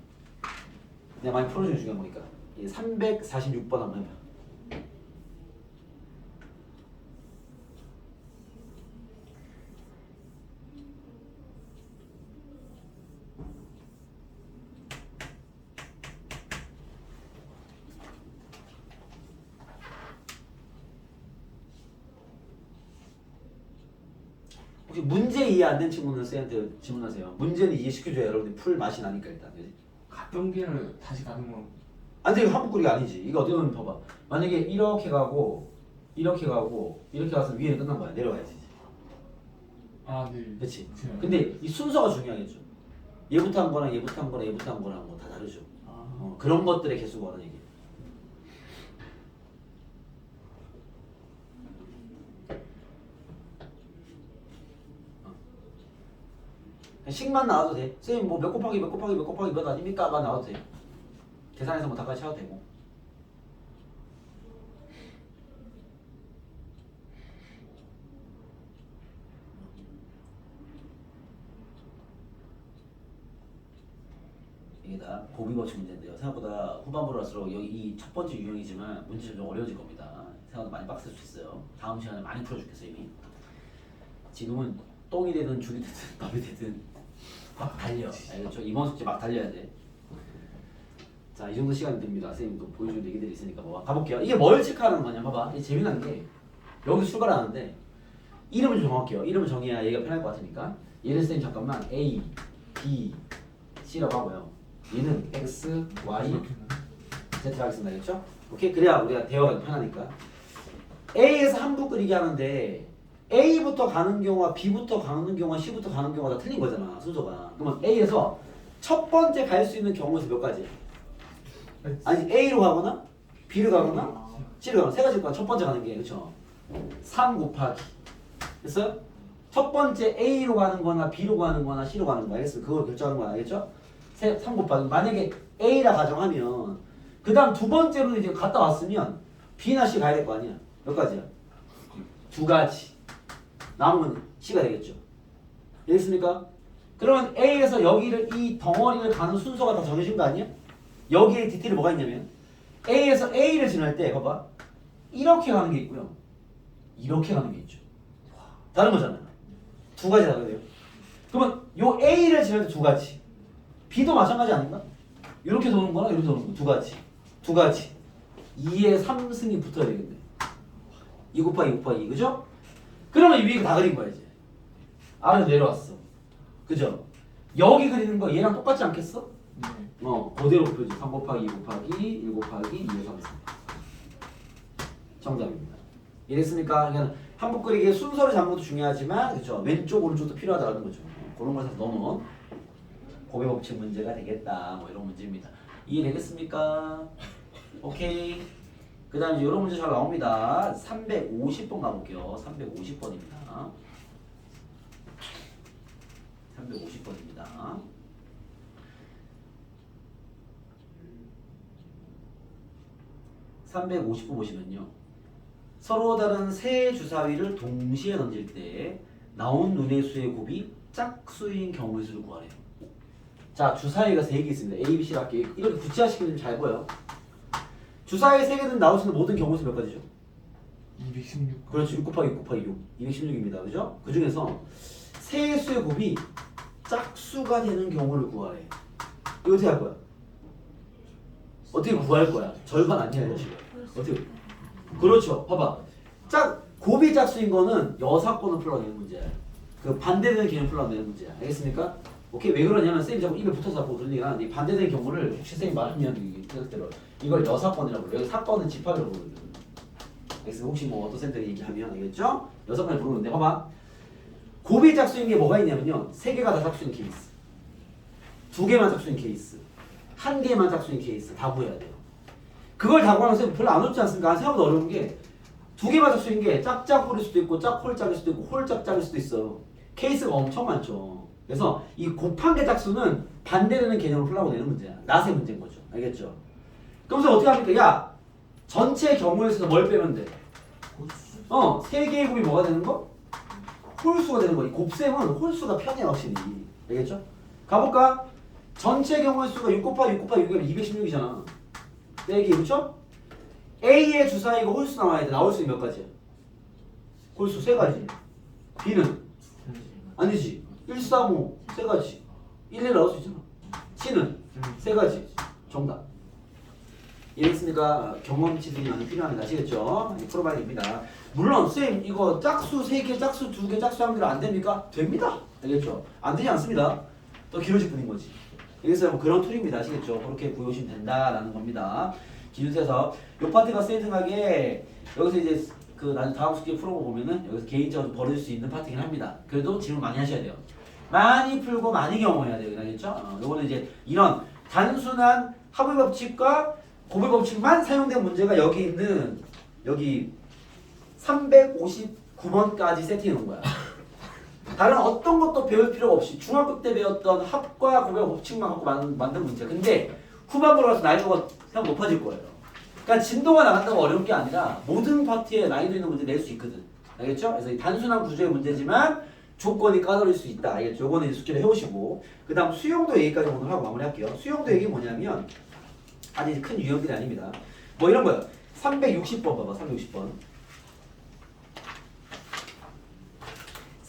내가 많이 풀어주는 중요한 거니까. 346번 한번 해봐. 혹시 문제 이해 안 된 친구는 쌤한테 질문하세요. 문제는 이해시켜줘야 여러분들이 풀 맛이 나니까 일단. 그지? 가평기를 다시 가는 건 안 돼, 이거 한국거리가 아니지. 이거 어떻게 보면 봐봐. 만약에 이렇게 가고 이렇게 가고 이렇게 가서 위에는 끝난 거야. 내려가야지. 아, 네. 그렇지. 네. 근데 이 순서가 중요하겠죠. 얘부터 한 거랑 얘부터 한 거랑 얘부터 한 거랑 뭐 다 다르죠. 그런 것들의 개수가 어느 얘기. 식만 나와도 돼. 선생님 뭐 몇 곱하기 몇 곱하기 몇 곱하기 몇 아닙니까가 나와도 돼. 계산해서 뭐 다같이 해도 되고. 이게 다 고비 법칙 문제인데요. 생각보다 후반부로 갈수록 여기 이 첫 번째 유형이지만 문제점 좀 어려워질 겁니다. 생각보다 많이 빡셀 수 있어요. 다음 시간에 많이 풀어줄게요, 이미. 지금은 똥이 되든 죽이 되든 밥이 되든 막 달려. 알겠죠? 이번 숙제 막 달려야 돼. 자, 이 정도 시간이 됩니다. 선생님 또 보여줄 얘기들이 있으니까 뭐 가볼게요. 이게 뭘 체크하는 거냐? 봐봐. 이게 재미난 게 여기 출발을 하는데 이름을 좀 정할게요. 이름을 정해야 얘가 편할 것 같으니까. 얘를 선생님 잠깐만 A, B, C라고 하고요. 얘는 X, Y, Z 하겠습니다. 알겠죠? 오케이? 그래야 우리가 대화가 편하니까. A에서 한부 끓이게 하는데 A부터 가는 경우와 B부터 가는 경우와 C부터 가는 경우가 다 틀린 거잖아. 순서가. 그러면 A에서 첫 번째 갈 수 있는 경우에서 몇 가지? 아니 A로 가거나 B로 가거나 C로 가거나 세 가지일 거야. 첫 번째 가는 게. 그렇죠? 3 곱하기. 됐어요? 첫 번째 A로 가는 거나 B로 가는 거나 C로 가는 거. 알겠어요? 그걸 결정하는 거 알겠죠? 3 곱하기. 만약에 A라 가정하면 그 다음 두 번째로 이제 갔다 왔으면 B나 C 가야 될 거 아니야. 몇 가지야? 2가지. 남은 C가 되겠죠. 알겠습니까? 그러면 A에서 여기를 이 덩어리를 가는 순서가 다 정해진 거 아니야? 여기에 디테일이 뭐가 있냐면 A에서 A를 지날 때 봐봐. 이렇게 가는 게 있고요. 이렇게 가는 게 있죠. 다른 거잖아요. 두 가지 나가야 돼요. 그러면 요 A를 지낼 때 두 가지. B도 마찬가지 아닌가? 이렇게 도는 거나 이렇게 도는 거 두 가지. 두 가지. 2에 3승이 붙어야 되겠네. 2 곱하기 2 곱하기 2 그죠? 그러면 이 위에 다 그린 거야 이제. 아래로 내려왔어. 그죠? 여기 그리는 거 얘랑 똑같지 않겠어? 네. 그대로 곱해줘. 3 곱하기 2 곱하기 1 곱하기 2의 3승. 정답입니다. 이해됐습니까? 그냥 한복 그리기의 순서를 잡는 것도 중요하지만 그렇죠. 왼쪽 오른쪽도 필요하다는 거죠. 그런 걸 다 넣어놓은 곱의 법칙 문제가 되겠다. 뭐 이런 문제입니다. 이해되겠습니까? 오케이. 그 다음에 이제 이런 문제 잘 나옵니다. 350번 가볼게요. 350번입니다. 350번입니다. (350번) 보시면요. 서로 다른 세 주사위를 동시에 던질 때 나온 눈의 수의 곱이 짝수인 경우의 수를 구하래요. 자, 주사위가 3개 있습니다. A, B, C를 할게요. 이렇게 구체화시키면 잘 보여요. 주사위 3개는 나올 수 있는 모든 경우의 수 몇 가지죠? 216. 그렇죠. 6 곱하기 6 곱하기 6. 216입니다. 그죠? 그 중에서 세 수의 곱이 짝수가 되는 경우를 구하래. 이거 어떻게 할 거야? 어떻게 구할 거야? 절반 아니야, 지금. 어떻게? 그렇죠. 봐봐. 곱이 짝수인 거는 여사건을 풀어내는 문제야. 그 반대되는 개념 풀어내는 문제야. 알겠습니까? 오케이. 왜 그러냐면 쌤이 자꾸 입에 붙어서 자꾸 그런 얘기가 하는데 반대되는 경우를 혹시 쌤이 말하면 이게 뜻대로 이걸 여사건이라고 그래요. 여기 사건은 집합이라고 부르거든. 그래서 혹시 뭐 어떤 쌤들이 얘기하면 알겠죠? 여사건을 부르는데 봐봐. 곱이 짝수인 게 뭐가 있냐면요. 3개가 다 짝수인 케이스. 2개만 짝수인 케이스. 1개만 짝수인 케이스. 다 구해야 돼요. 그걸 다 구하면 쌤 별로 안 어렵지 않습니까? 생각보다 어려운 게 2개만 짝수인 게 짝짝홀일 수도 있고 짝홀짝일 수도 있고 홀짝짝일 수도 있어. 케이스가 엄청 많죠. 그래서 이 곱한 개 짝수는 반대되는 개념을 풀라고 내는 문제야. 낫의 문제인 거죠. 알겠죠? 그러면서 어떻게 합니까? 야! 전체 경우에 있어서 뭘 빼면 돼? 3개의 곱이 뭐가 되는 거? 홀수가 되는 거. 이 곱셈은 홀수가 편해 확실히. 알겠죠? 가볼까? 전체 경우의 수가 6 곱하기 6 곱하기 6이면 216이잖아. 빼기 그렇죠? A의 주사위가 홀수 나와야 돼. 나올 수 있는 몇 가지야? 홀수 3가지. B는? 아니지. 1, 3, 5 3가지. 1, 1 나올 수 있잖아. C는? 3가지. 정답. 이해했습니까? 경험치들이 많이 필요합니다. 아시겠죠? 풀어봐야 됩니다. 물론 쌤 이거 짝수 3개, 짝수 2개, 짝수 1개로 안 됩니까? 됩니다. 알겠죠? 안 되지 않습니다. 더 길어질 뿐인 거지. 그래서 그런 툴입니다. 아시겠죠? 그렇게 구해오시면 된다라는 겁니다. 기준에서 요 파트가 쌤 생각에 여기서 이제 그 나중에 다음 숙제 풀어보 보면은 여기서 개인적으로 버릴 수 있는 파트긴 합니다. 그래도 질문 많이 하셔야 돼요. 많이 풀고 많이 경험해야 돼요. 알겠죠? 요거는 이제 이런 단순한 합의 법칙과 곱의 법칙만 사용된 문제가 여기 있는 여기 359번까지 세팅해 놓은 거야. 다른 어떤 것도 배울 필요가 없이 중학교 때 배웠던 합과 곱의 법칙만 갖고 만든 문제. 근데 후반부로 가서 난이도가 생각 높아질 거예요. 그러니까 진도가 나간다고 어려운 게 아니라 모든 파트에 난이도 있는 문제 낼 수 있거든. 알겠죠? 그래서 이 단순한 구조의 문제지만 조건이 까다로울 수 있다. 알겠죠? 요거는 이제 숙제를 해오시고 그 다음 수용도 얘기까지 오늘 하고 마무리할게요. 수용도 얘기 뭐냐면 아니 큰 유형들이 아닙니다. 뭐 이런 거요. 360번 봐봐. 360번.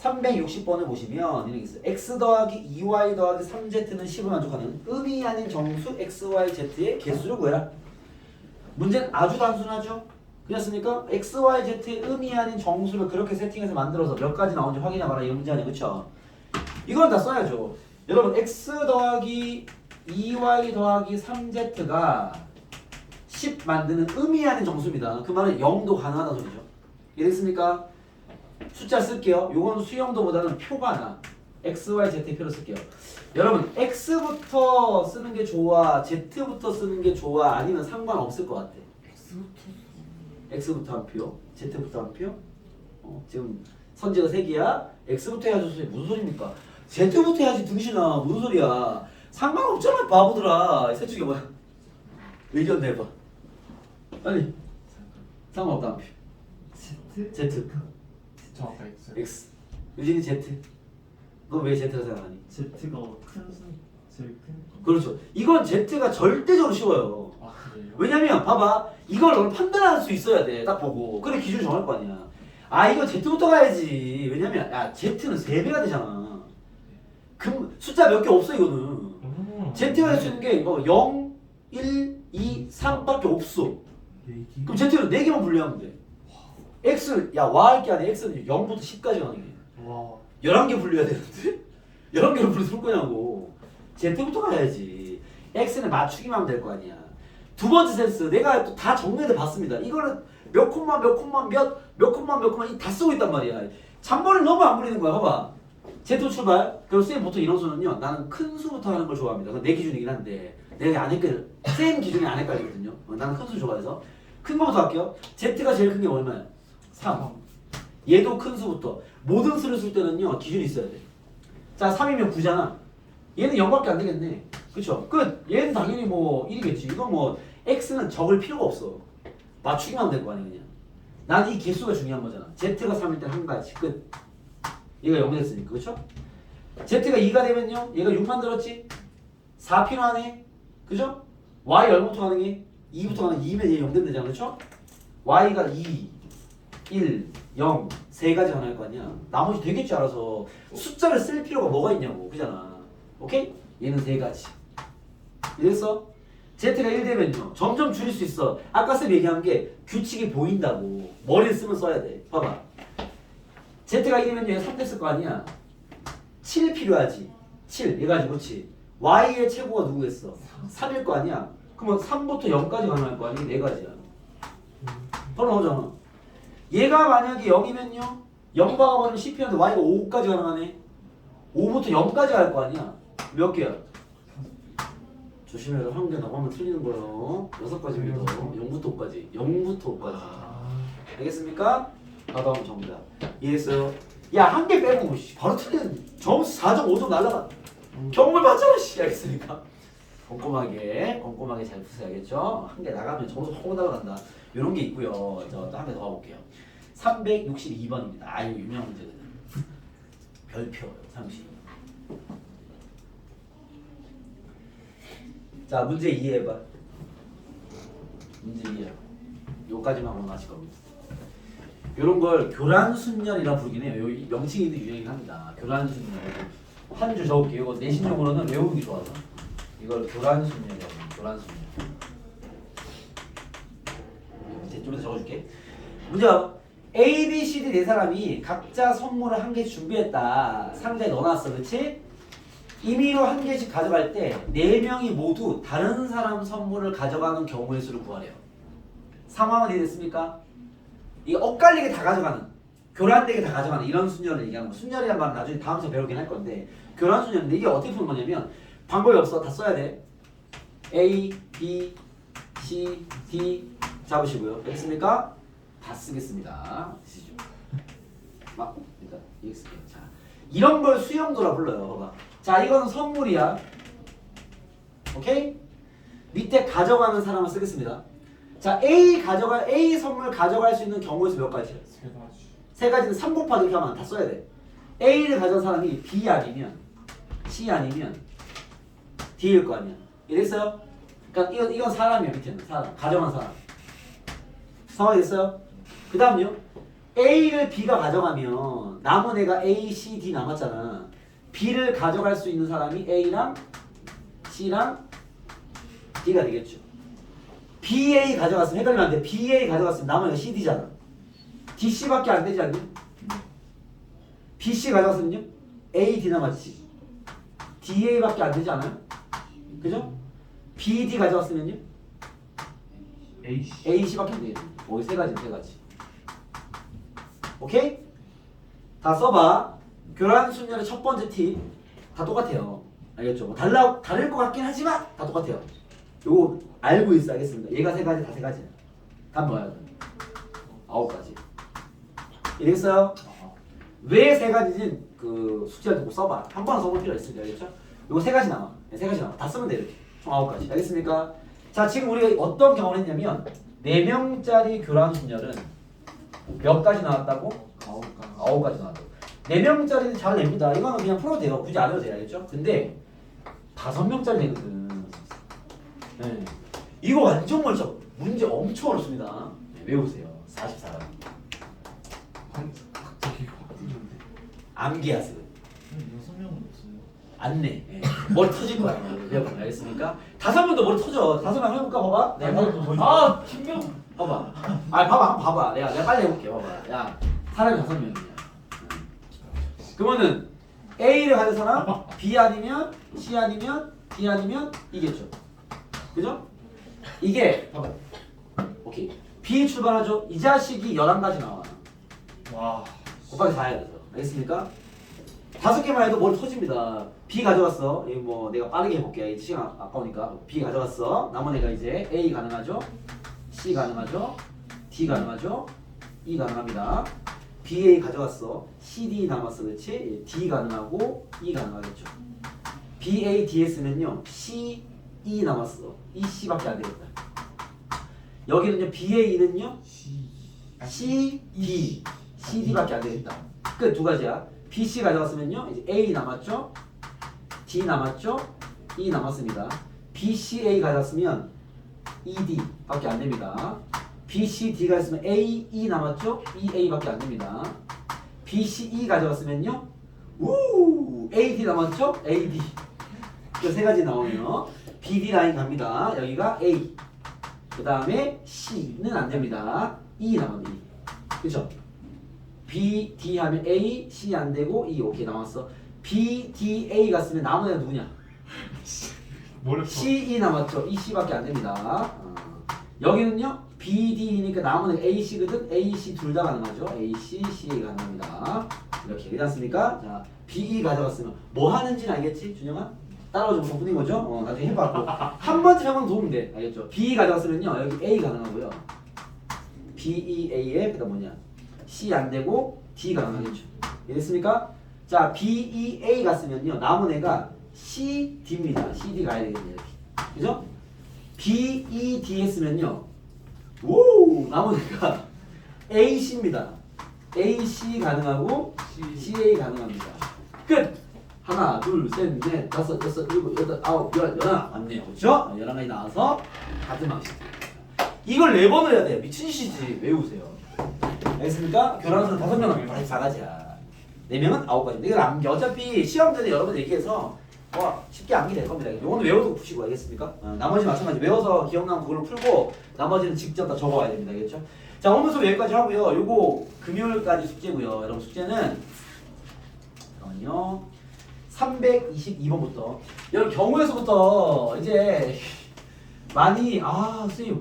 360번을 보시면 이런 게 있어요. x 더하기 2y 더하기 3z는 10을 만족하는 의미 아닌 정수 x, y, z의 개수를 구해라. 문제는 아주 단순하죠? 그렇습니까? x, y, z의 의미 아닌 정수를 그렇게 세팅해서 만들어서 몇 가지 나오는지 확인해봐라. 이런 문제 아니에요. 그쵸? 이건 다 써야죠. 여러분 x 더하기 2y 더하기 3z가 10 만드는 의미 아닌 정수입니다. 그 말은 0도 가능하다는 소리죠. 이해됐습니까? 숫자 쓸게요. 요건 수영도보다는 표가 나. x, y, z의 표를 쓸게요. 여러분 x부터 쓰는 게 좋아? z부터 쓰는 게 좋아? 아니면 상관없을 것 같아? x부터 한 표, z부터 한 표. 지금 선지가 3개야. x부터 해야지 무슨 소리입니까? z부터 해야지 등신아. 무슨 소리야? 상관없잖아 바보들아. 셋 중에 뭐야? 의견 내봐. 빨리. 상관없다 한 표. Z. 저 아까 X. X. 유진이 Z. 너 왜 Z라 생각하니? Z가 큰 수, 제일 큰. 그렇죠. 이건 Z가 절대적으로 쉬워요. 아 그래요? 왜냐면 봐봐. 이걸 오늘 판단할 수 있어야 돼. 딱 보고. 그래 기준 정할 거 아니야. 아 이거 Z부터 가야지. 왜냐면 야 Z는 3배가 되잖아. 숫자 몇 개 없어 이거는. Z가 될 수 있는 게 0, 1, 2, 3밖에 없어. 그럼 Z는 4개만 분리하면 돼. X, 야 Y 할 게 아니야. X는 0부터 10까지 가는 게. 와. 11개 분리해야 되는데? 11개를 분리해서 풀 거냐고. Z부터 가야지. X는 맞추기만 하면 될 거 아니야. 두 번째 센스. 내가 또 다 정리해서 봤습니다. 이거는 몇 콤마 몇 콤마 몇 콤마 다 쓰고 있단 말이야. 잔머리를 너무 안 부리는 거야. 봐봐. Z 출발. 그럼 쌤 보통 이런 수는요. 나는 큰 수부터 하는 걸 좋아합니다. 그건 내 기준이긴 한데 내가 안 헷갈려. 쌤 기준이 안 헷갈리거든요. 나는 큰 수 좋아해서 큰 거부터 할게요. Z가 제일 큰 게 얼마야? 3. 얘도 큰 수부터. 모든 수를 쓸 때는요. 기준이 있어야 돼. 자 3이면 9잖아. 얘는 0밖에 안 되겠네. 그쵸? 끝. 얘는 당연히 뭐 1이겠지. 이건 뭐 X는 적을 필요가 없어. 맞추기만 하면 될 거 아니야 그냥. 난 이 개수가 중요한 거잖아. Z가 3일 때 한 가지. 끝. 얘가 0 됐으니까. 그쵸? Z가 2가 되면요. 얘가 6 만들었지? 4 필요하네. 그죠? Y 얼마부터 가는 게? 2부터 가는 2면 얘 0 되면 되잖아. 그쵸? Y가 2, 1, 0 세 가지가 나올 거 아니야. 나머지 되겠지 알아서. 숫자를 쓸 필요가 뭐가 있냐고. 그잖아. 오케이? 얘는 세 가지. 이랬어? Z가 1 되면요. 점점 줄일 수 있어. 아까 쌤 얘기한 게 규칙이 보인다고. 머리를 쓰면 써야 돼. 봐봐. Z가 1이면 얘 3 됐을 거 아니야. 7 필요하지. 7. 얘 가지고 그렇지. Y의 최고가 누구겠어? 3일 거 아니야. 그러면 3부터 0까지 가능할 거 아니야. 네 가지야. 바로 나오잖아. 얘가 만약에 0이면요. 0 박아버리면 10 필요한데 Y가 5까지 가능하네. 5부터 0까지 갈 거 아니야. 몇 개야? 조심해라. 한 개 나가면 틀리는 거요. 6가지입니다. 0부터 5까지. 0부터 5까지. 알겠습니까? 다음 정답. 이해했어요? 야, 한 개 빼고 바로 틀리는 점수 4점, 5점 날라가. 경험을 받잖아. 씨. 알겠습니까? 꼼꼼하게 잘 푸셔야겠죠? 한 개 나가면 점수 확 나간다. 이런 게 있고요. 저 또 한 개 더 가볼게요. 362번입니다. 아, 이거 유명한 문제거든. 별표 30. 자, 문제 이해해봐. 문제 이해. 요까지만 오늘 하실 겁니다. 요런 걸 교란순열이라 부르긴 해요. 요 명칭이 유행이긴 합니다. 교란순열. 한 줄 적을게요. 이거 내신용으로는 외우기 좋아서. 이걸 교란순열이라고 합니다. 교란순열. 좀 이따 적어줄게. 문제가 A, B, C, D 네 사람이 각자 선물을 한 개 준비했다. 상자에 넣어놨어. 그치? 임의로 한 개씩 가져갈 때 네 명이 모두 다른 사람 선물을 가져가는 경우의 수를 구하래요. 상황은 이해됐습니까? 이게 엇갈리게 다 가져가는, 교란되게 다 가져가는 이런 순열을 얘기하는 거. 순열이란 말은 나중에 다음 시간에 배우긴 할 건데 교란 순열인데 이게 어떻게 푸는 거냐면 방법이 없어. 다 써야 돼. A, B, C, D 잡으시고요. 됐습니까? 다 쓰겠습니다. 쓰시죠. 막 일단 EX. 자, 이런 걸 수용도라 불러요. 봐봐. 자, 이거는 선물이야. 오케이? 밑에 가져가는 사람을 쓰겠습니다. 자, A 선물 가져갈 수 있는 경우의 수 몇 가지야? 세 가지. 세 가지는 3 곱하기 이렇게 하면 다 써야 돼. A를 가져온 사람이 B 아니면 C 아니면 D일 거 아니야. 이랬어요? 그러니까 이건 사람이야. 밑에는 사람. 가져간 사람. 상황이 됐어요? 그 다음요. A를 B가 가져가면 남은 애가 A, C, D 남았잖아. B를 가져갈 수 있는 사람이 A랑 C랑 D가 되겠죠. BA 가져갔으면 헷갈리면 안 돼. BA 가져갔으면 남은 애가 CD잖아. DC밖에 안 되지 않니? BC 가져갔으면요? AD 남았지. DA밖에 안 되지 않아요? 그죠? BD 가져갔으면요? AC밖에 안 되겠지. 오, 세 가지. 오케이? 다 써봐. 교란 순열의 첫 번째 팁. 다 똑같아요. 알겠죠? 뭐 다를 것 같긴 하지만 다 똑같아요. 요거 알고 있어. 알겠습니다. 얘가 세 가지, 다 세 가지야. 답 뭐야? 9가지. 이해했어요? 왜 세 가지인지 그 숙제를 듣고 써봐. 한 번 써볼 필요가 있습니다. 알겠죠? 요거 세 가지 남아. 세 가지 남아. 다 쓰면 돼 이렇게. 총 9가지. 알겠습니까? 자, 지금 우리가 어떤 경험을 했냐면 4명짜리 교란 순열은 몇 가지 나왔다고? 9가지 나왔다고. 4명짜리는 잘 냅니다. 이거는 그냥 풀어도 돼요. 굳이 안 해도 돼요. 알겠죠? 근데 5명짜리 되거든. 네. 이거 완전 멀쩡. 문제 엄청 어렵습니다. 네, 외우세요. 44번. 갑자기 확 뛰는데. 암기하세요. 6명은 없어요. 안내. 예. 머리 터질 거야. 여러분 알겠습니까? 5명도 머리 터져. 5명 해볼까? 봐봐. 내가 팀명 봐봐. 봐봐. 내가 빨리 해볼게. 봐봐. 야, 사람이 5명이야. 그러면은 A를 가진 사람, B 아니면 C 아니면 D 아니면 이겠죠. 그죠? 이게 봐봐. 오케이. B 출발하죠. 이 자식이 11가지 나와. 와. 곱하기 4 해야 돼서. 알겠습니까? 5개만 해도 머리 터집니다. B 가져갔어. 이거 뭐 내가 빠르게 해볼게. 시간 아까우니까. B 가져갔어. 남은 애가 이제 A 가능하죠. C 가능하죠. D 가능하죠. E 가능합니다. BA 가져갔어. CD 남았어. 그렇지? D 가능하고 E 가능하겠죠. BA, DS는요. C, E 남았어. EC밖에 안 되겠다. 여기는요. BA는요. C, D, CD밖에 안 되겠다. 끝. 2가지야. BC 가져갔으면요. 이제 A 남았죠. D 남았죠. E 남았습니다. BCA 가져갔으면 ED밖에 안 됩니다. BCD가 있으면 AE 남았죠? EA밖에 안 됩니다. BCE 가져갔으면요. AD 남았죠? AD. 그 3가지 나오면 BD 라인 갑니다. 여기가 A. 그 다음에 C는 안 됩니다. E 남았네. 그쵸? B, D 하면 A, C 안 되고 E. 오케이 남았어. B, D, A 갔으면 남은 애가 누구냐? C, E 남았죠? E, C밖에 안 됩니다. 여기는요. B, D니까 남은 A, C거든. A, C 둘 다 가능하죠. A, C, CA 가능합니다. 이렇게 되지 않습니까? 자, B, E 가져갔으면 뭐 하는지는 알겠지? 준영아? 따라오지 못한 뿐인 거죠? 나중에 해봤고 한 번쯤 해보면 도움 돼. 알겠죠? B 가져갔으면요. 여기 A 가능하고요. B, E, A에 그다음 뭐냐? C 안 되고 D 가능하겠죠. 이해됐습니까? 자, B, E, A 갔으면요. 남은 애가 C, D입니다. C, D 가야 되겠네요. 이렇게. 그죠? B, E, D 했으면요. 남은 애가 A, C입니다. A, C 가능하고 CA 가능합니다. 끝! 하나, 둘, 셋, 넷, 다섯, 여섯, 일곱, 여덟, 아홉, 열, 11 맞네요. 그렇죠? 11가지 나와서 같은 방식. 이걸 4번을 해야 돼요. 미친 짓이지. 외우세요. 알겠습니까? 교란수는 5명은 44가지야. 4명은 9가지. 이걸 암기. 어차피 시험 전에 여러 번 얘기해서 쉽게 암기 될 겁니다. 요거는 외워도 푸시고 알겠습니까? 나머지 마찬가지. 외워서 기억나면 그걸로 풀고 나머지는 직접 다 적어와야 됩니다. 알겠죠? 자, 오늘 수업 여기까지 하고요. 요거 금요일까지 숙제고요. 여러분 숙제는 잠깐만요. 322번부터 여러분 경우에서부터 이제 많이 선생님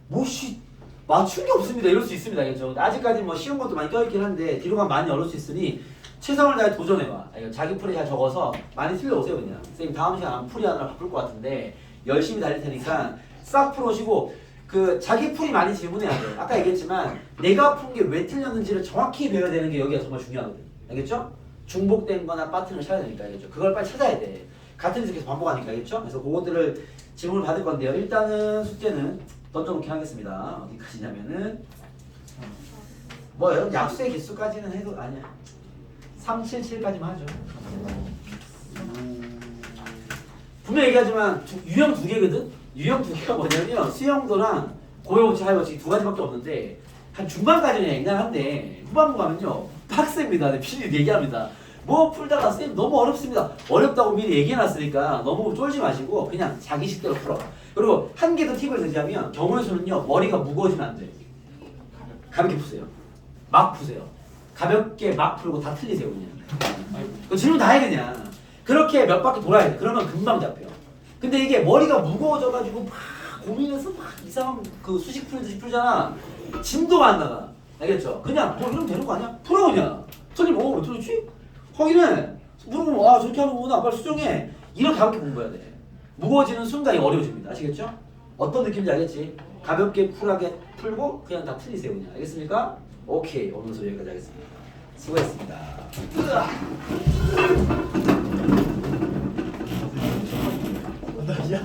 뭐시 맞춘 게 없습니다. 이럴 수 있습니다. 알겠죠? 아직까지 뭐 쉬운 것도 많이 껴있긴 한데 뒤로 가면 많이 어려울 수 있으니 최선을 다해 도전해봐. 자기 풀이 잘 적어서 많이 틀려오세요. 그냥 선생님 다음 시간 안 풀이 하느라 바쁠 것 같은데 열심히 달릴 테니까 싹 풀어오시고 그 자기 풀이 많이 질문해야 돼요. 아까 얘기했지만 내가 푼 게 왜 틀렸는지를 정확히 배워야 되는 게 여기가 정말 중요하거든요. 알겠죠? 중복된 거나 파트를 찾아야 되니까 알겠죠? 그걸 빨리 찾아야 돼. 같은 짓을 계속 반복하니까 알겠죠? 그래서 그것들을 질문을 받을 건데요. 일단은 숙제는 던져놓게 하겠습니다. 어디까지냐면은 뭐 여러분 약수의 개수까지는 해도 아니야. 377까지만 하죠. 분명히 얘기하지만 유형 2개거든? 유형 2개가 뭐냐면 수영도랑 고형치 하이워치 2가지밖에 없는데 한 중반까지는 인간한데 후반부 가면요 빡셉니다. 필히 얘기합니다. 뭐 풀다가 쌤 너무 어렵습니다. 어렵다고 미리 얘기해놨으니까 너무 쫄지 마시고 그냥 자기식대로 풀어. 그리고 한 개 더 팁을 드리자면 경우의 수는요 머리가 무거워지면 안 돼. 가볍게 푸세요. 막 푸세요. 가볍게 막 풀고 다 틀리세요 그냥. 그 질문 다 해 그냥. 그렇게 몇 바퀴 돌아야 돼. 그러면 금방 잡혀요. 근데 이게 머리가 무거워져가지고 막 고민해서 막 이상한 그 수식 풀듯이 풀잖아. 진도가 안 나가. 알겠죠? 그냥 이러면 되는 거 아니야? 풀어 그냥. 선생님 왜 틀렸지? 확인해. 물어보면 저렇게 하는구나. 빨리 수정해. 이렇게 가볍게 공부해야 돼. 무거워지는 순간이 어려워집니다. 아시겠죠? 어떤 느낌인지 알겠지? 가볍게 쿨하게 풀고 그냥 다 틀리세요 그냥. 알겠습니까? 오케이. 오늘 수업 여기까지 하겠습니다. 수고했습니다.